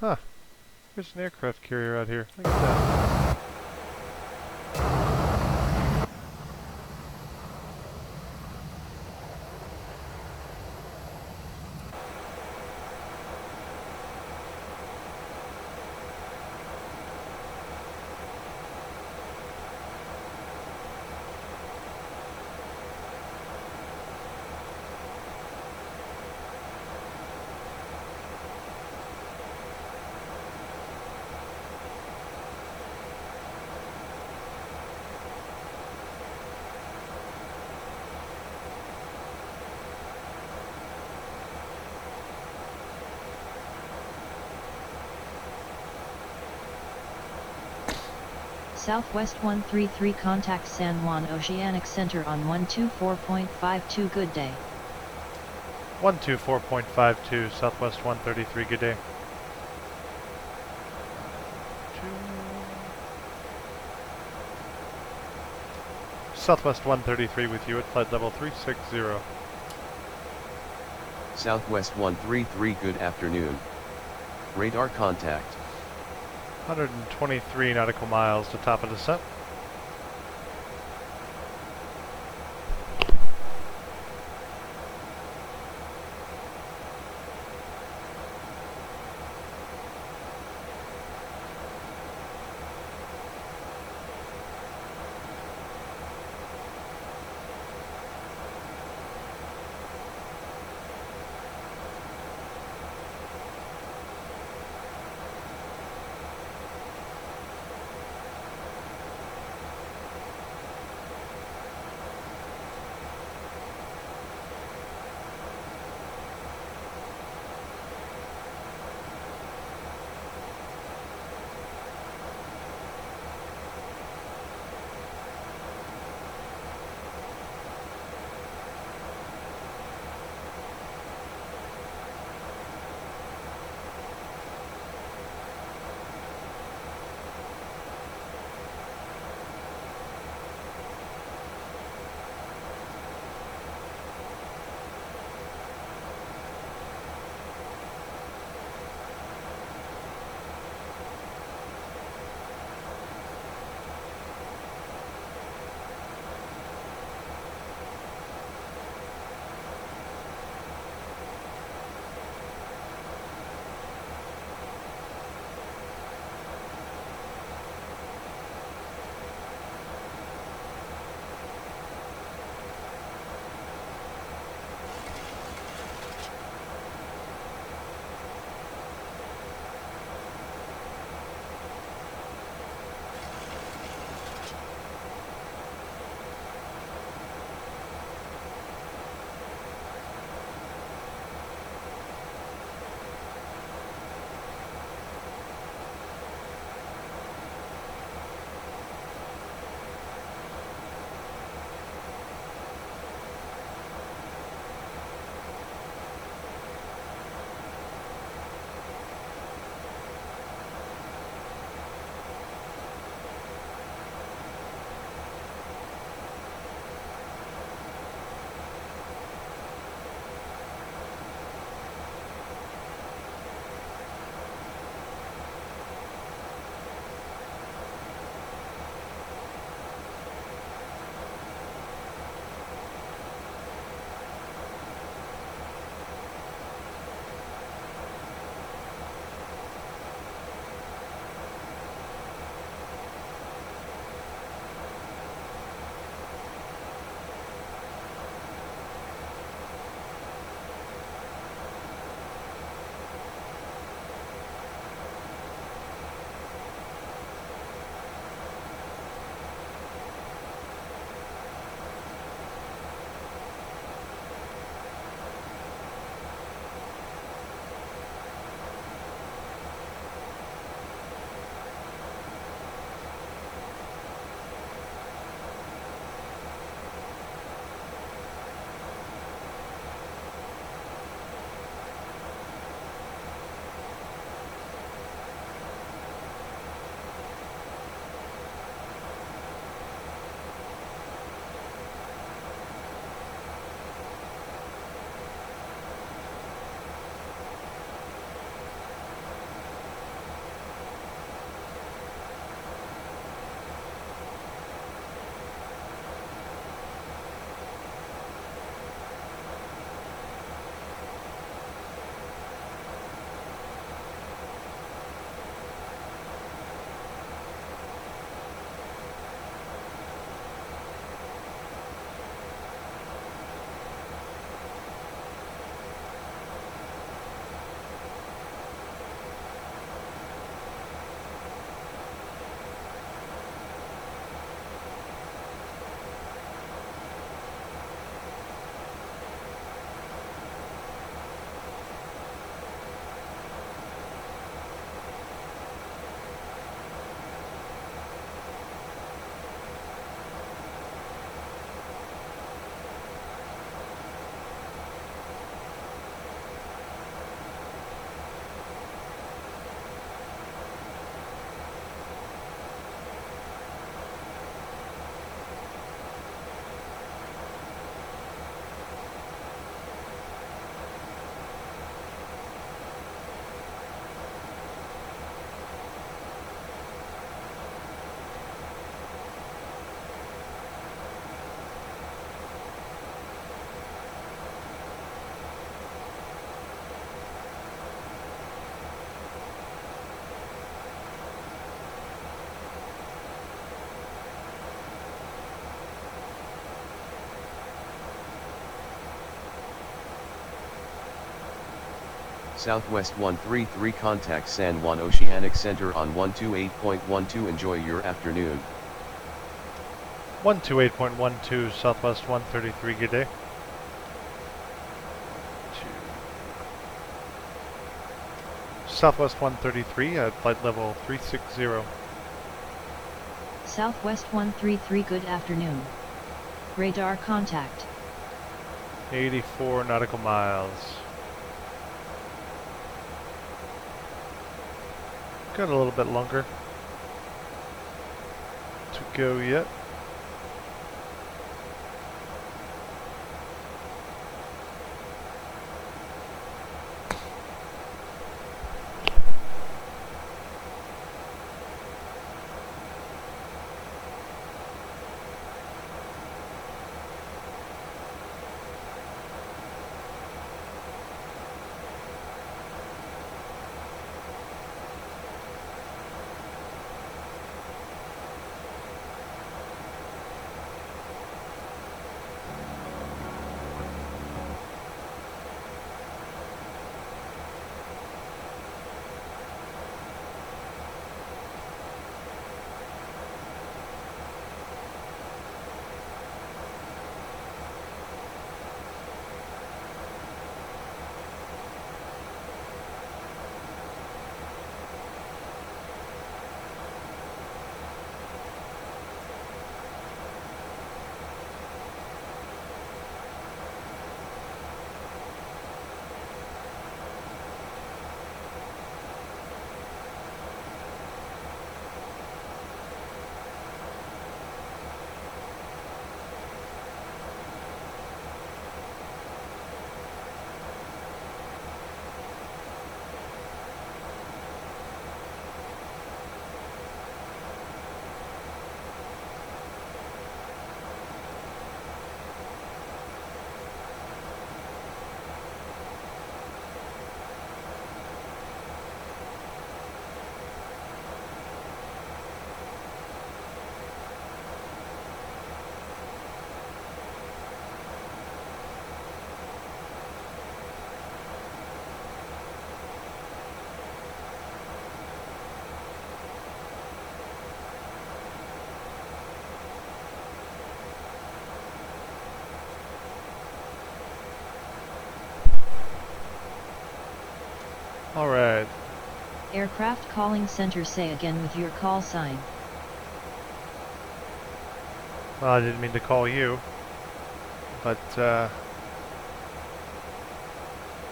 Huh. There's an aircraft carrier out here. Look at that. Southwest 133 contacts San Juan Oceanic Center on 124.52. Good day. 124.52, Southwest 133, good day. Southwest 133 with you at flight level 360. Southwest 133, good afternoon. Radar contact. 123 nautical miles to top of descent. Southwest 133 contact San Juan Oceanic Center on 128.12. Enjoy your afternoon. 128.12 Southwest 133, good day. 2. Southwest 133 at flight level 360. Southwest 133 good afternoon. Radar contact. 84 nautical miles. Got a little bit longer to go yet. Alright. Aircraft calling center, say again with your call sign. Well, I didn't mean to call you, but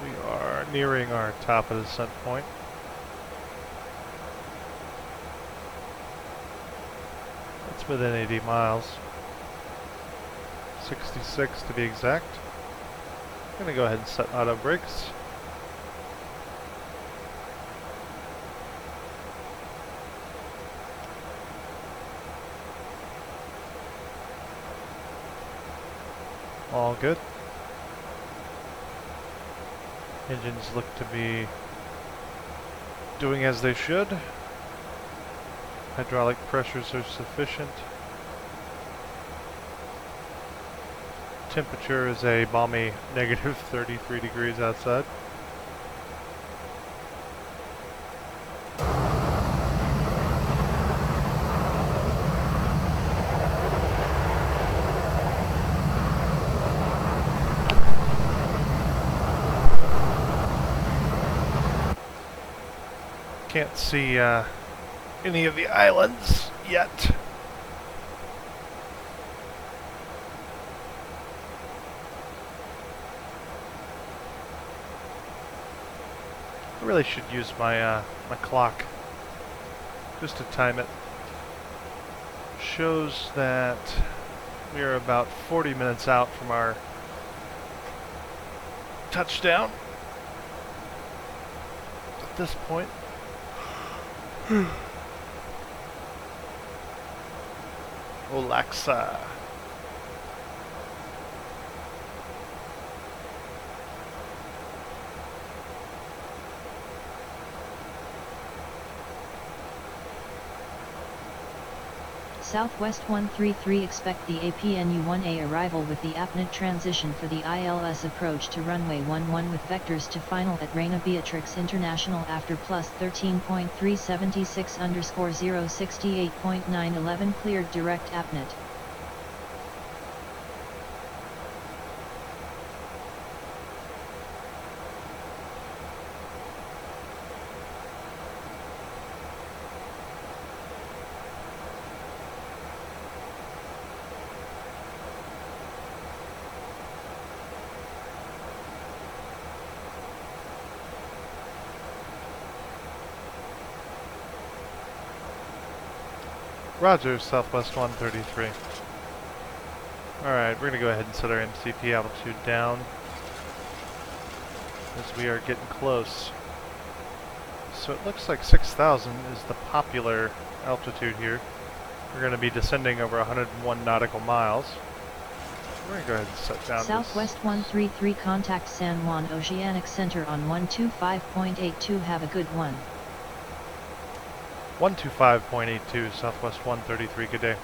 we are nearing our top of the descent point. It's within 80 miles. 66 to be exact. I'm going to go ahead and set auto brakes. All good. Engines look to be doing as they should. Hydraulic pressures are sufficient. Temperature is a balmy negative 33 degrees outside. Can't see any of the islands yet. I really should use my my clock just to time it. Shows that we are about 40 minutes out from our touchdown at this point. Olaxa. Southwest 133, expect the APNU-1A arrival with the APNET transition for the ILS approach to runway 11 with vectors to final at Reina Beatrix International after plus 13.376_068.911 cleared direct APNET. Roger, Southwest 133. Alright, we're going to go ahead and set our MCP altitude down as we are getting close. So it looks like 6,000 is the popular altitude here. We're going to be descending over 101 nautical miles. We're going to go ahead and set down Southwest 133, contact San Juan Oceanic Center on 125.82. Have a good one. 125.82, Southwest 133, good day.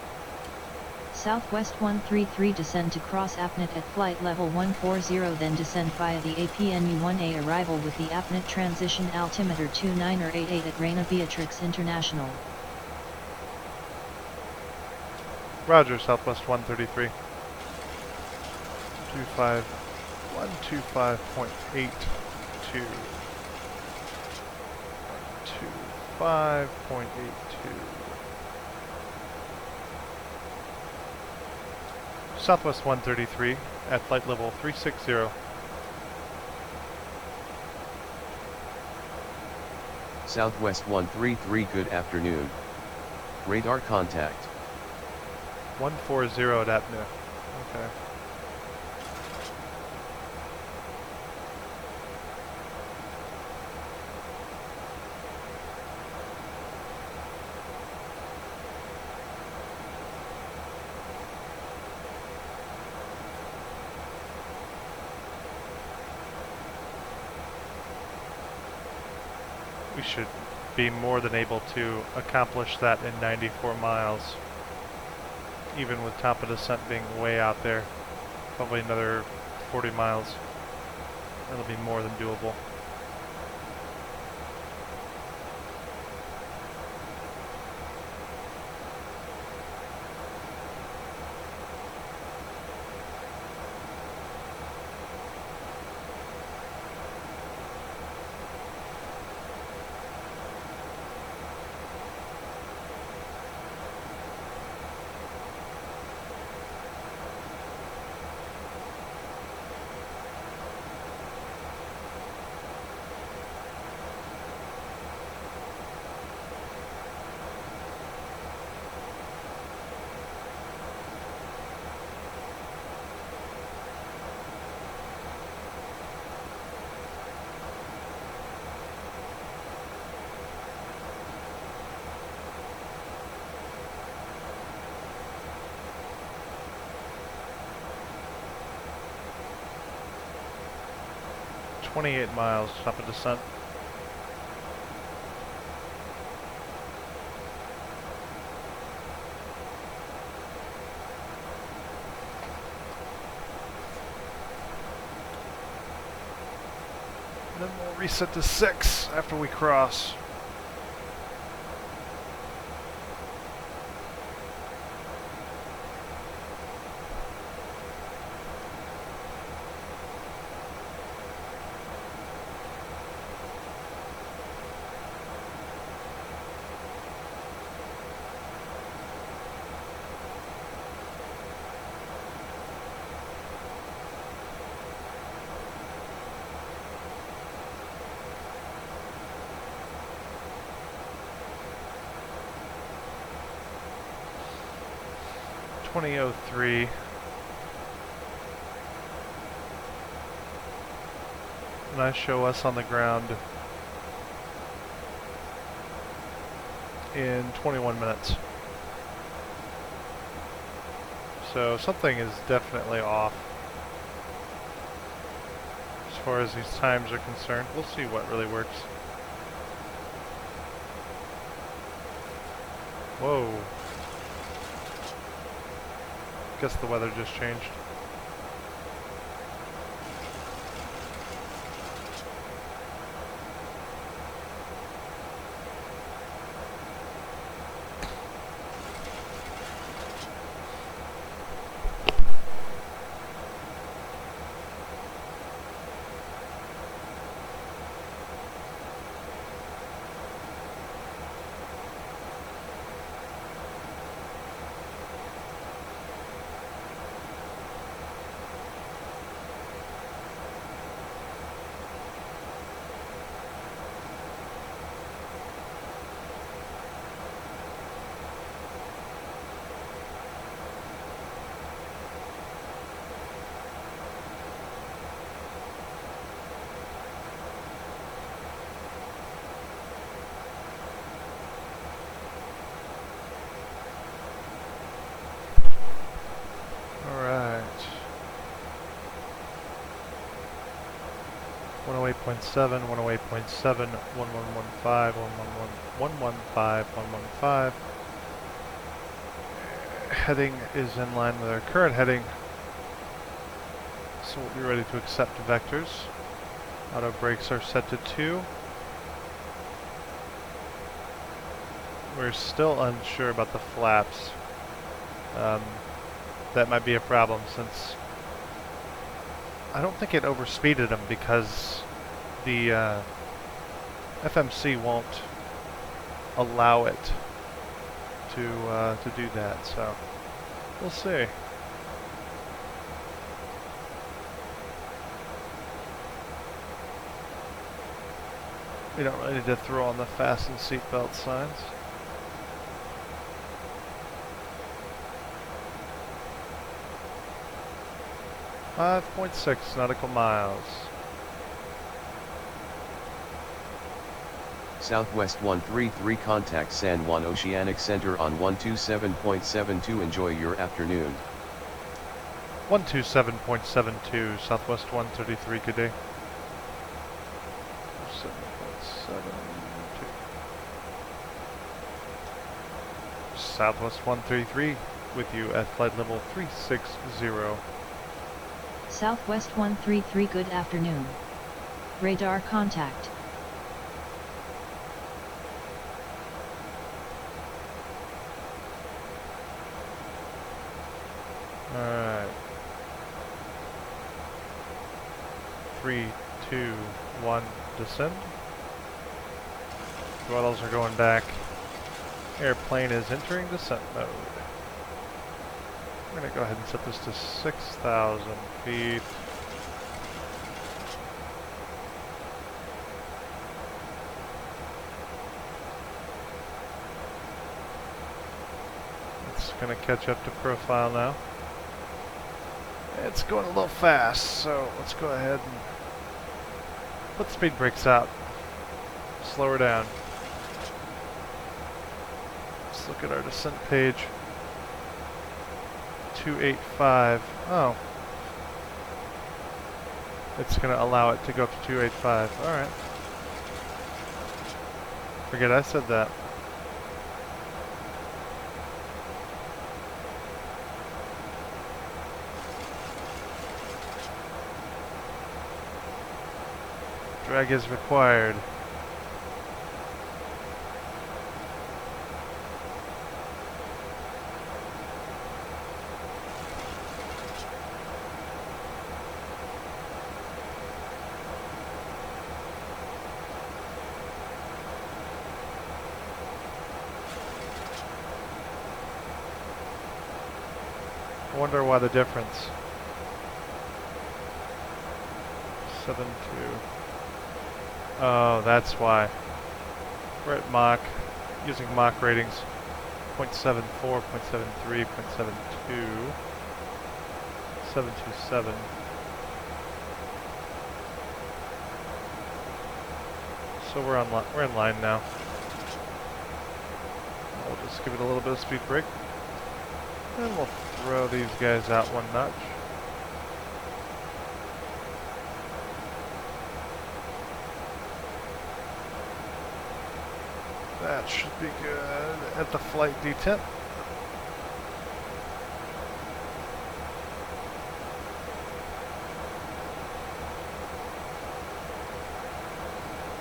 Southwest 133, descend to cross APNET at flight level 140, then descend via the APNU-1A arrival with the APNET transition altimeter 2988 at Reina Beatrix International. Roger, Southwest 133. 125.82. 125.82. Southwest 133 at flight level 360. Southwest 133, good afternoon. Radar contact. 140 at apnea. Okay. We should be more than able to accomplish that in 94 miles, even with top of descent being way out there. Probably another 40 miles. That'll be more than doable. .28 miles top of descent. And then we'll reset to 6 after we cross. .2003. And I show us on the ground in 21 minutes. So something is definitely off as far as these times are concerned. We'll see what really works. Whoa. Guess the weather just changed. Alright. 108.7, 108.7, 1115, 115. Heading is in line with our current heading. So we'll be ready to accept vectors. Auto brakes are set to 2. We're still unsure about the flaps. That might be a problem since I don't think it overspeeded them because the FMC won't allow it to do that. So we'll see. We don't really need to throw on the fasten seatbelt signs. .6 nautical miles. Southwest 133 contact San Juan Oceanic Center on 127.72. Enjoy your afternoon. 127.72 Southwest 133, good day. 7.72. Southwest 133 with you at flight level 360. Southwest 133, good afternoon. Radar contact. Alright. 3, 2, 1, descend. Throttles are going back. Airplane is entering descent mode. I'm going to go ahead and set this to 6,000 feet. It's going to catch up to profile now. It's going a little fast, so let's go ahead and put speed brakes out. Slow her down. Let's look at our descent page. 285. Oh. It's going to allow it to go up to 285. Alright. Forget I said that. Drag is required. I wonder why the difference. 7.2. Oh, that's why. We're at Mach, using Mach ratings. 0.74, 0.73, 0.72, 727. So we're in line now. We'll just give it a little bit of speed brake. And we'll throw these guys out one notch. That should be good at the flight detent.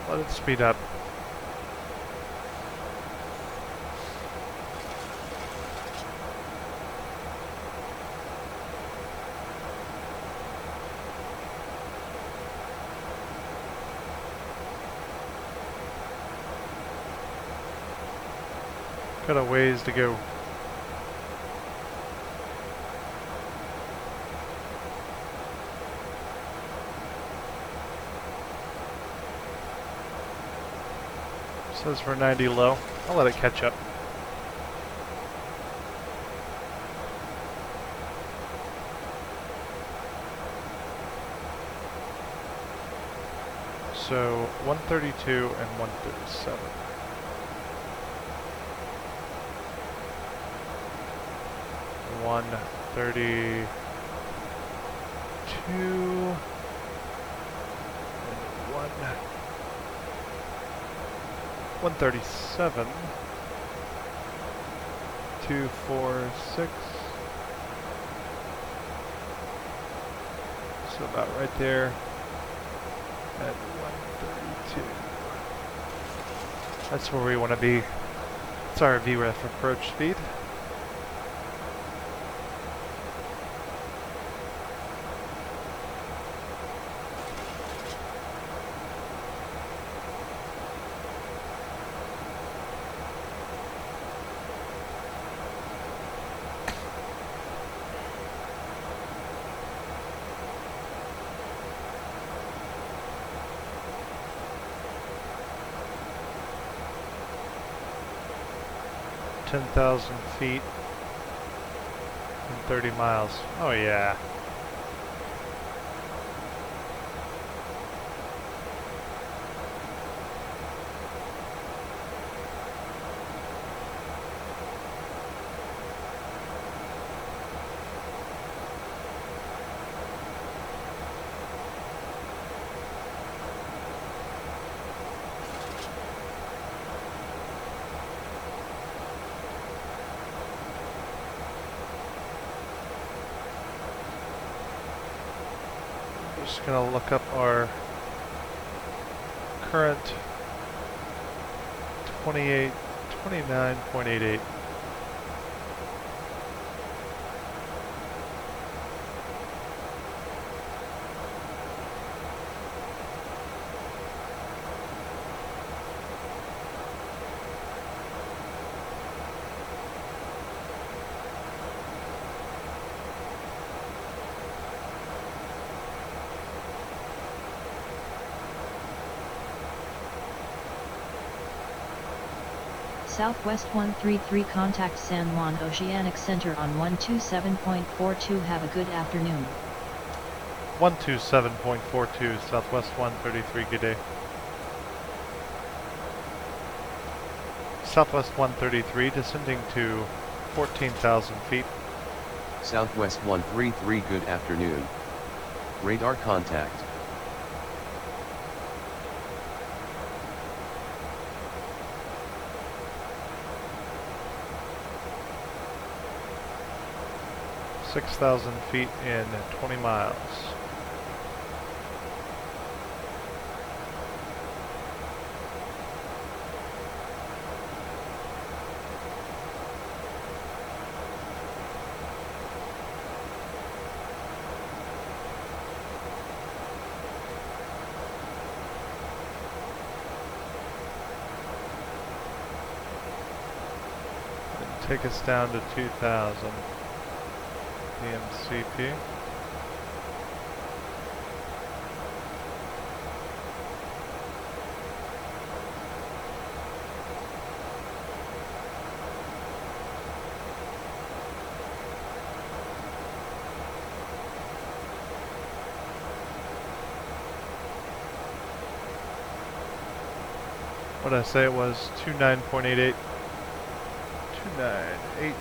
Let it speed up. Got a ways to go. Says for 90 low. I'll let it catch up. So 132 and 137. 132 and 137. 246. So about right there at 132. That's where we want to be. It's our VREF approach speed. Ten 10,000 feet and 30 miles. Oh yeah. Just gonna look up our current 29.88. Southwest 133 contact San Juan Oceanic Center on 127.42. Have a good afternoon. 127.42 Southwest 133, good day. Southwest 133 descending to 14,000 feet. Southwest 133, good afternoon. Radar contact. Six 6,000 feet in 20 miles. And take us down to 2,000. TNCA. What did I say it was? 29.88. 2988.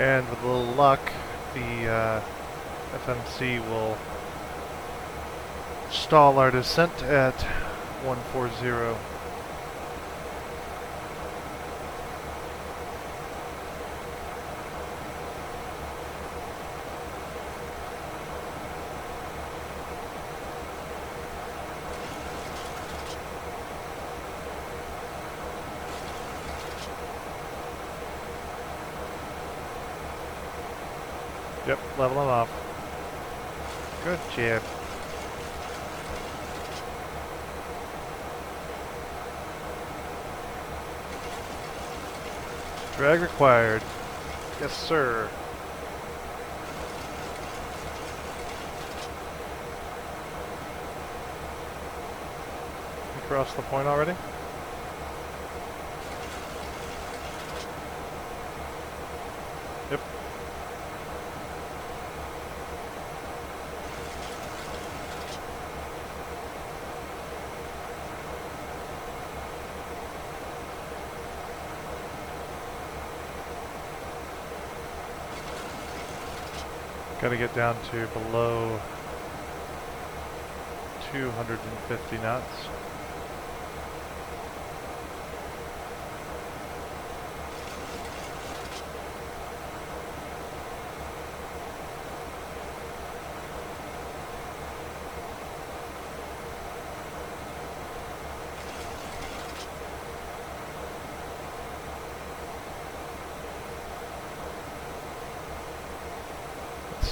And with a little luck, the FMC will stall our descent at 140. Yep, level them off. Good job. Drag required. Yes, sir. You crossed the point already? Yep. Got to get down to below 250 knots.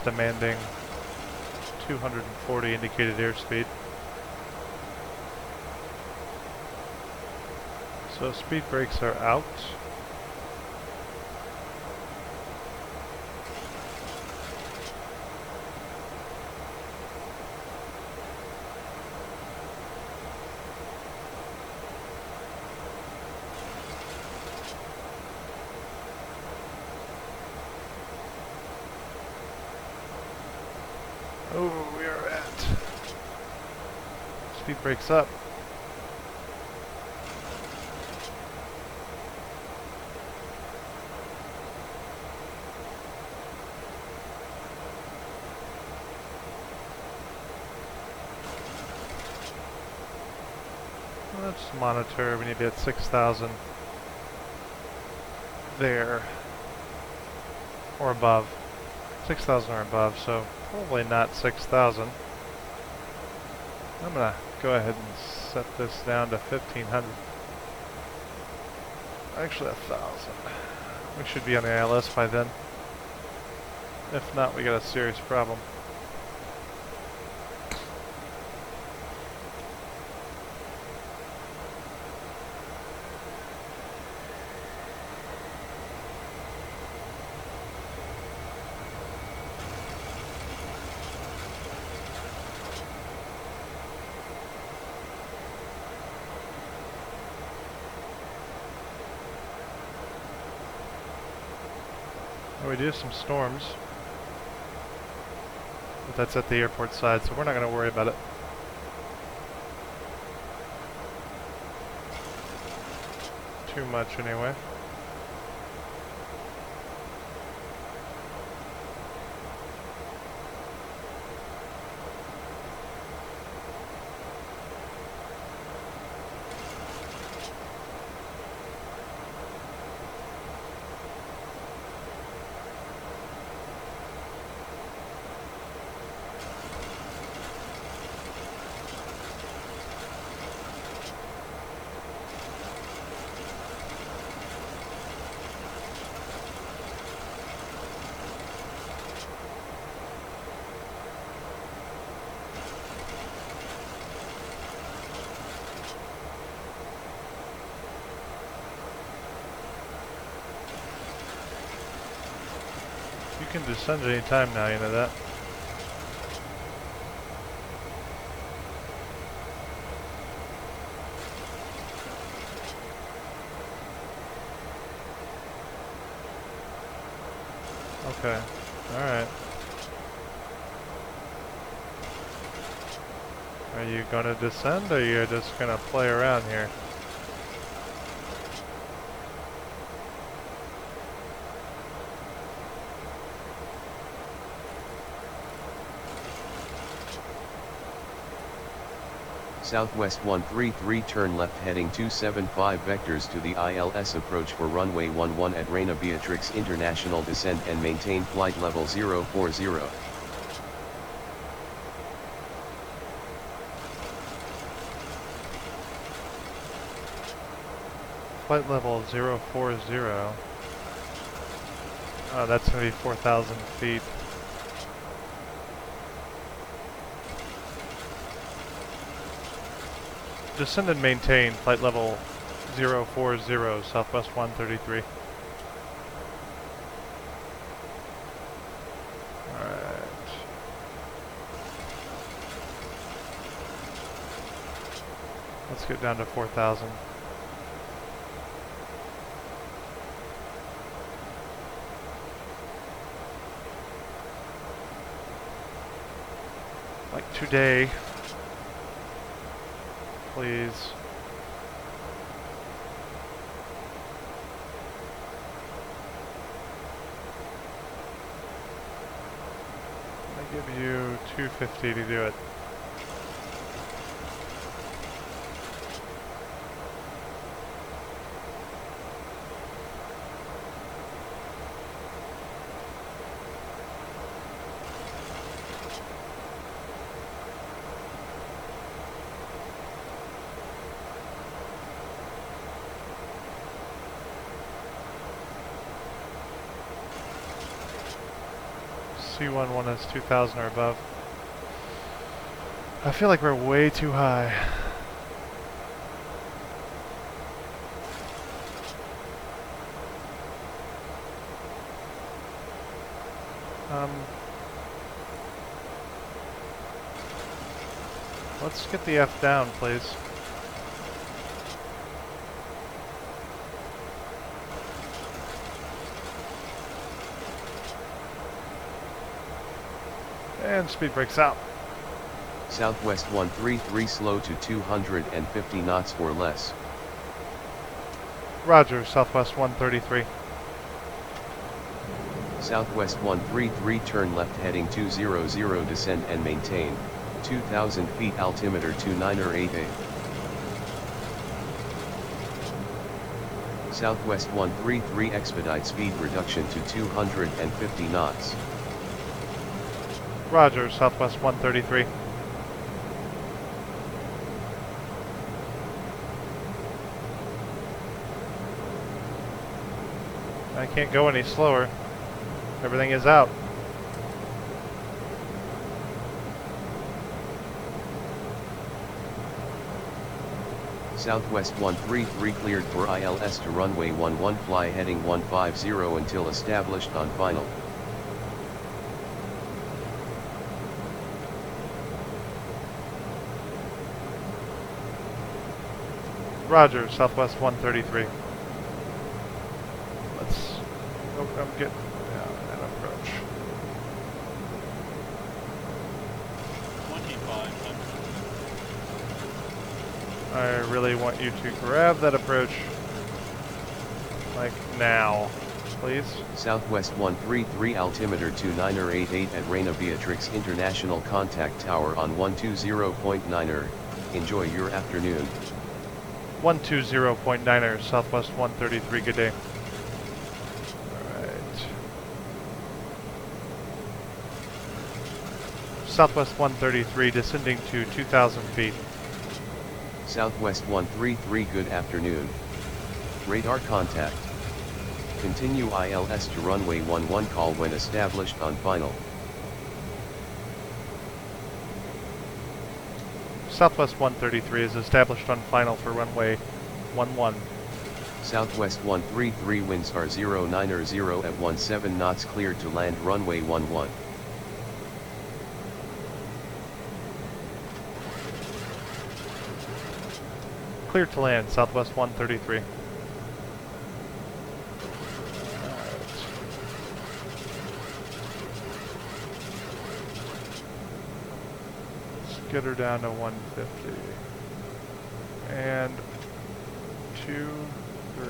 Demanding 240 indicated airspeed. So speed brakes are out. Oh, we are at speed brakes up. Let's monitor. We need to be at 6,000 there or above. 6,000 or above, so probably not 6,000. I'm gonna go ahead and set this down to 1,500. Actually 1,000. We should be on the ILS by then. If not, we got a serious problem. We do have some storms, but that's at the airport side, so we're not going to worry about it. Too much anyway. You can descend any time now, you know that? Okay, alright. Are you going to descend, or are you just going to play around here? Southwest 133 turn left heading 275 vectors to the ILS approach for runway 11 at Reina Beatrix International descend and maintain flight level 040. Flight level 040. Oh, that's going to be 4,000 feet. Descend and maintain flight level 040, Southwest 133. Alright. Let's get down to 4,000. Like today. Please. I give you 250 to do it. C11 is 2,000 or above. I feel like we're way too high. Let's get the F down, please. And speed brakes out. Southwest 133 slow to 250 knots or less. Roger, Southwest 133. Southwest 133 turn left heading 200 descend and maintain 2,000 feet altimeter 2988. Southwest 133 expedite speed reduction to 250 knots. Roger, Southwest 133. I can't go any slower. Everything is out. Southwest 133 cleared for ILS to runway 11 fly heading 150 until established on final. Roger, Southwest 133. Let's get down and approach. 2500. I really want you to grab that approach, like now, please. Southwest 133 altimeter 2988 at Reina Beatrix International Contact Tower on 120.9. Enjoy your afternoon. 120.9er, Southwest 133, good day. Alright. Southwest 133, descending to 2,000 feet. Southwest 133 good afternoon. Radar contact. Continue ILS to runway 11 call when established on final. Southwest 133 is established on final for runway 11. Southwest 133 winds are 090 at 17 knots cleared to land runway 11. Clear to land, Southwest 133. Get her down to 150. And 2, 3.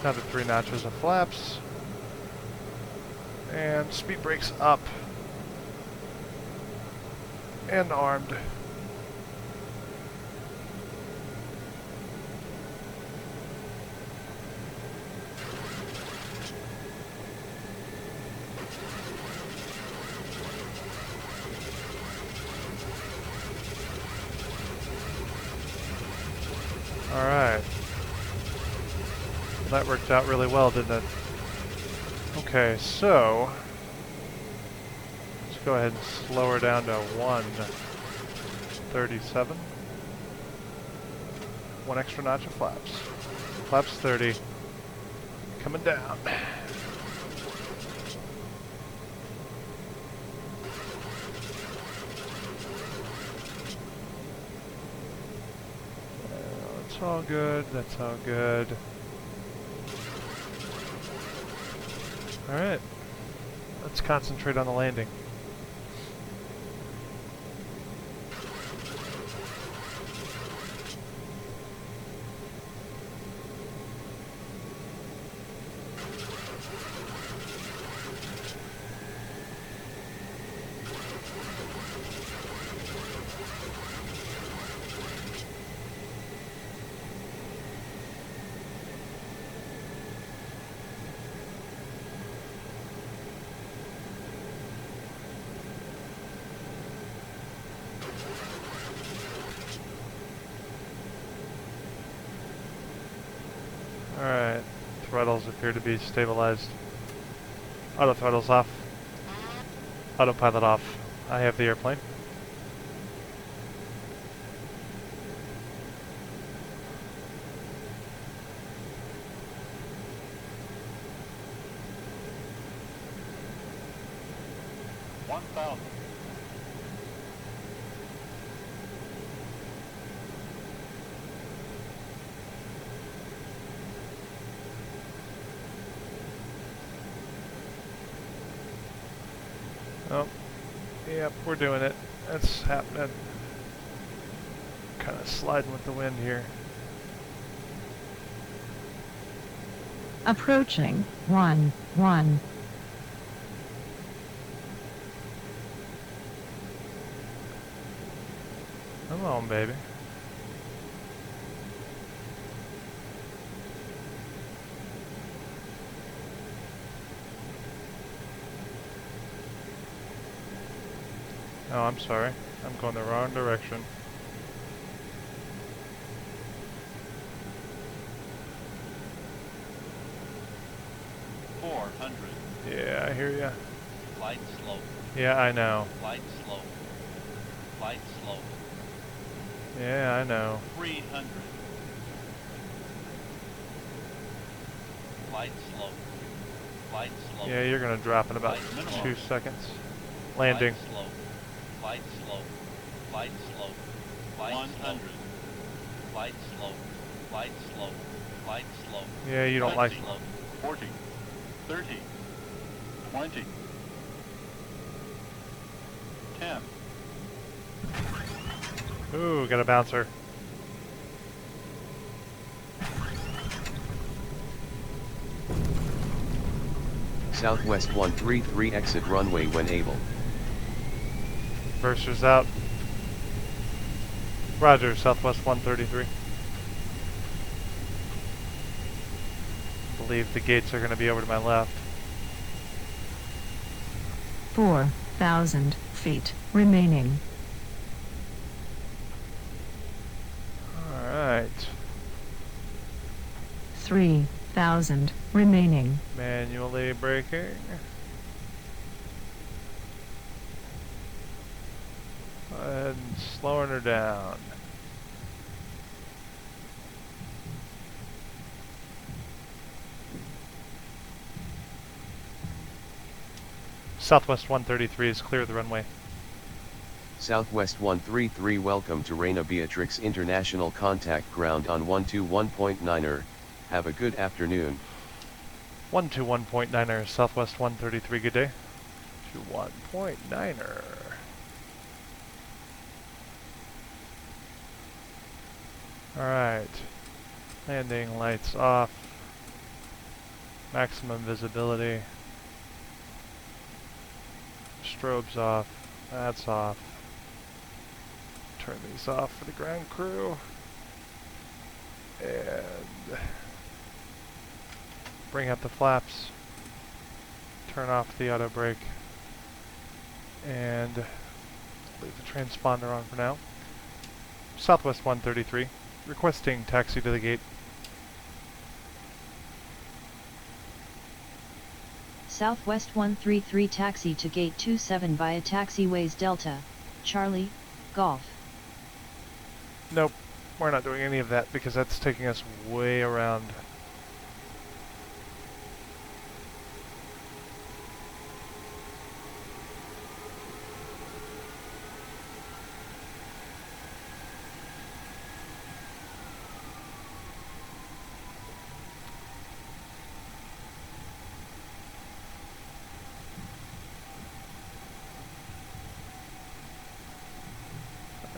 Down to 3 notches of flaps. And speed brakes up. And armed. Alright. Well, that worked out really well, didn't it? Okay, so let's go ahead and slow her down to 137. One extra notch of flaps. Flaps 30. Coming down. That's all good. That's all good. Alright. Let's concentrate on the landing. Alright, throttles appear to be stabilized. Auto throttles off. Autopilot off. I have the airplane. Oh, yep, we're doing it. That's happening. Kind of sliding with the wind here. Approaching 1, 1. Come on, baby. Oh, I'm sorry. I'm going the wrong direction. Yeah, I hear ya. Flight slope. Yeah, I know. Flight slope. Flight slope. Yeah, I know. 300. Flight slope. Flight slope. Yeah, you're gonna drop in about 2 seconds. Landing. Flight slope. Flight slope. Flight slope. Flight 100. Flight slope. Flight slope. Flight slope. Yeah, you don't like. Slope. 40. 30. 20. 10. Ooh, got a bouncer. Southwest 133 exit runway when able. Versers out. Roger, Southwest 133. Believe the gates are going to be over to my left. 4,000 feet remaining. Alright. 3,000 remaining. Manually braking. And slowing her down. Southwest 133 is clear of the runway. Southwest 133 welcome to Reina Beatrix International Contact Ground on 121.9er. Have a good afternoon. 121.9er, Southwest 133, good day. 21.9er. Alright. Landing lights off. Maximum visibility. Strobes off. That's off. Turn these off for the ground crew. And bring up the flaps. Turn off the auto brake. And leave the transponder on for now. Southwest 133, requesting taxi to the gate. Southwest 133 taxi to gate 27 via taxiways Delta, Charlie, Golf. Nope, we're not doing any of that because that's taking us way around.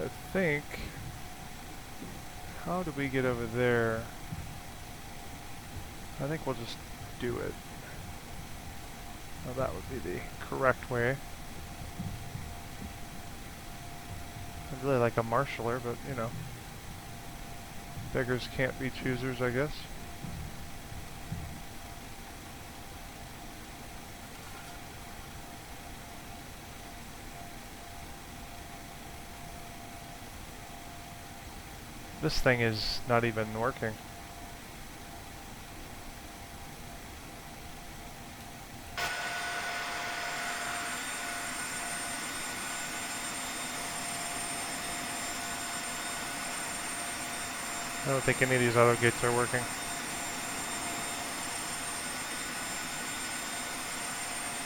I think, how do we get over there? I think we'll just do it. Well, that would be the correct way. I'd really like a marshaller, but you know, beggars can't be choosers, I guess. This thing is not even working. I don't think any of these auto gates are working.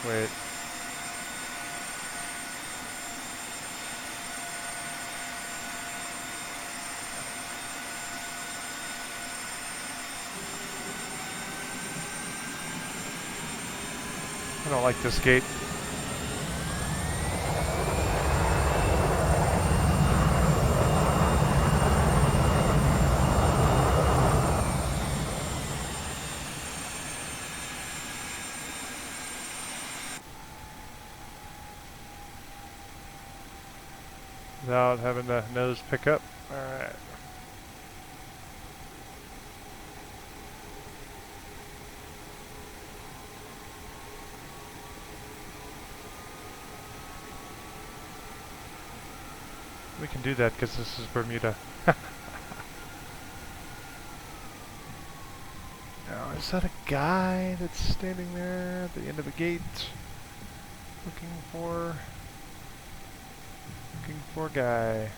Wait. I don't like this gate. Without having the nose pick up. Alright. We can do that because this is Bermuda. Now, is that a guy that's standing there at the end of a gate looking for a guy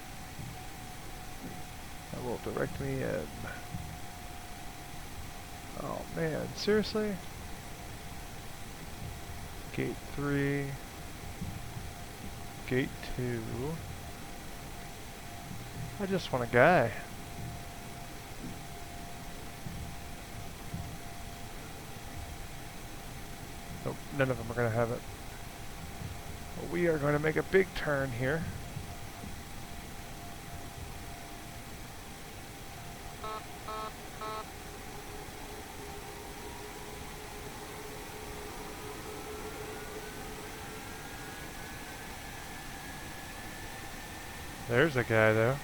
that will direct me in? Oh man, seriously? Gate 3, Gate 2. I just want a guy. Nope, none of them are going to have it. But we are going to make a big turn here. There's a guy though.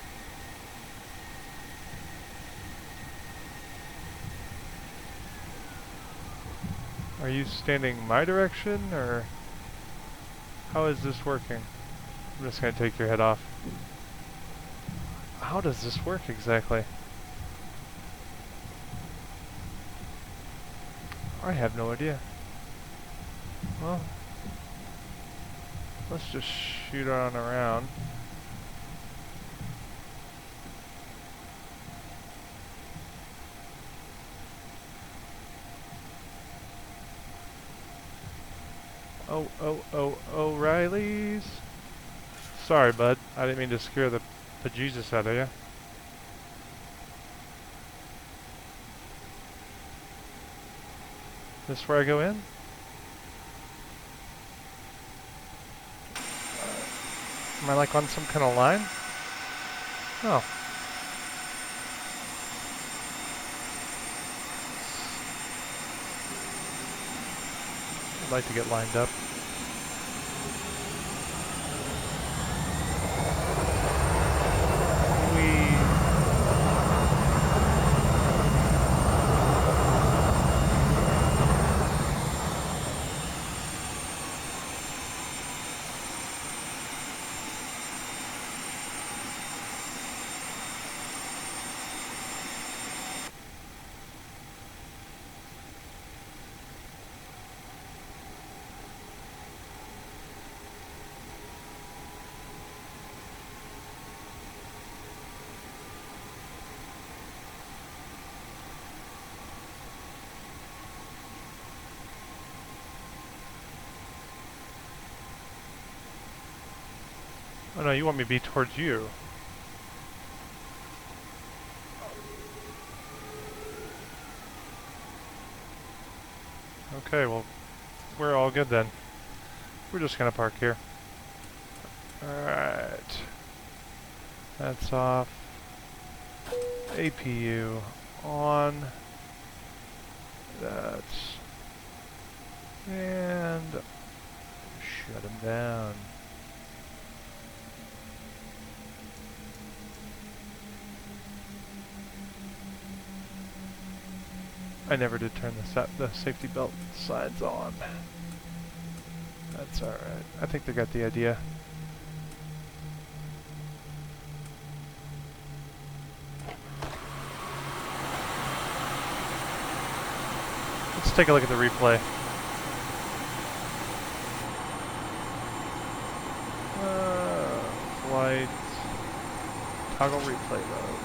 Are you standing my direction, or how is this working? I'm just going to take your head off. How does this work exactly? I have no idea. Well, let's just shoot on around. Oh, O'Reilly's. Sorry, bud. I didn't mean to scare the bejesus out of you. This where I go in? Am I like on some kind of line? Oh. I'd like to get lined up. Oh no, you want me to be towards you. Okay, well, we're all good then. We're just gonna park here. Alright. That's off. APU on. That's... And... shut him down. I never did turn the safety belt signs on. That's alright. I think they got the idea. Let's take a look at the replay. Flight. Toggle replay mode.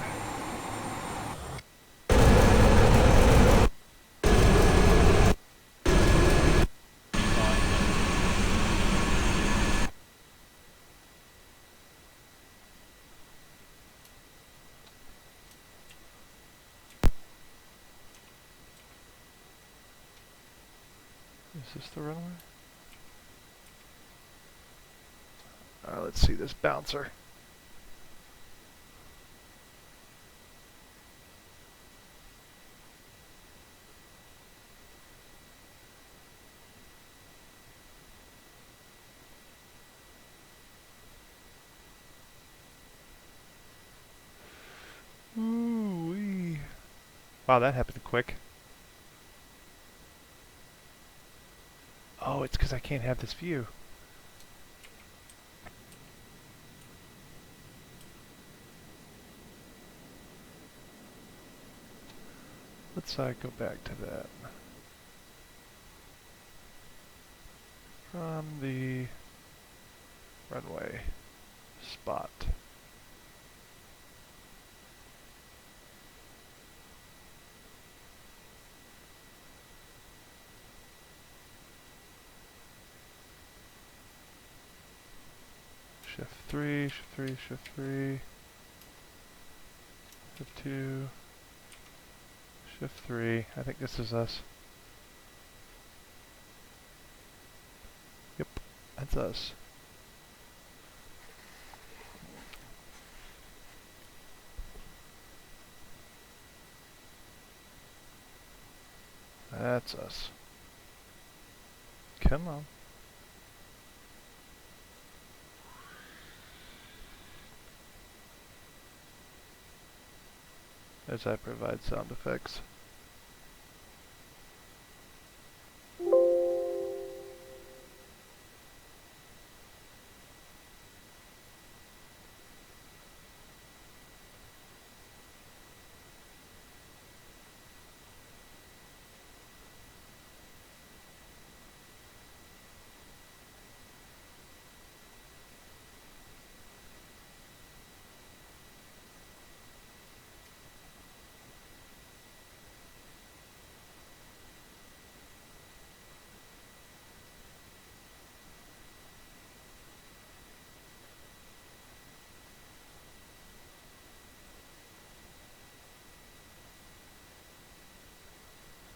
Is this the runway? Alright, let's see this bouncer. Ooh-wee. Wow, that happened quick. Oh, it's because I can't have this view. Let's go back to that. From the runway spot. Shift 3, shift 3, shift 3, shift 2, shift 3. I think this is us. Yep, that's us. That's us. Come on. As I provide sound effects.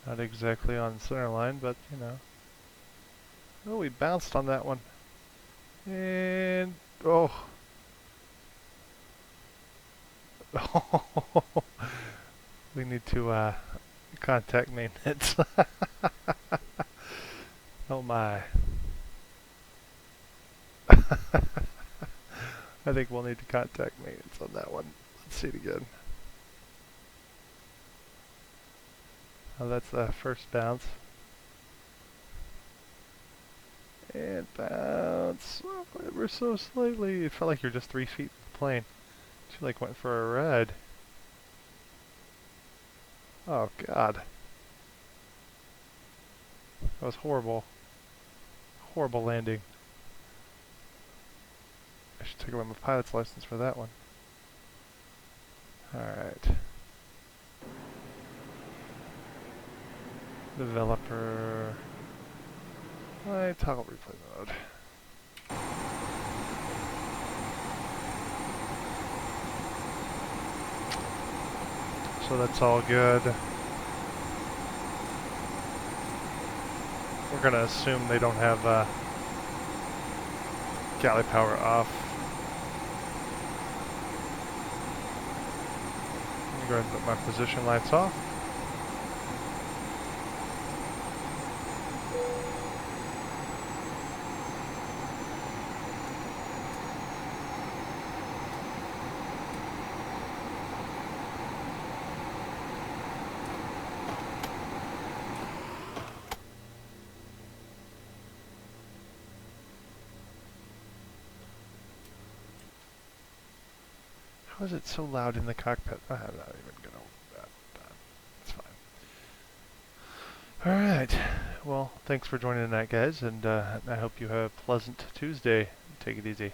Not exactly on center line, but you know. Oh, we bounced on that one. And oh. We need to contact maintenance. Oh my. I think we'll need to contact maintenance on that one. Let's see it again. Oh, that's the first bounce. And bounce. Oh, ever so slightly. It felt like you're just 3 feet from the plane. She like went for a ride. Oh god. That was horrible. Horrible landing. I should take away my pilot's license for that one. Alright. Developer. Toggle replay mode. so that's all good. We're going to assume they don't have galley power off. Let me go ahead and put my position lights off. How is it so loud in the cockpit? I'm not even going to... That's fine. Alright. Well, thanks for joining tonight, guys, and I hope you have a pleasant Tuesday. Take it easy.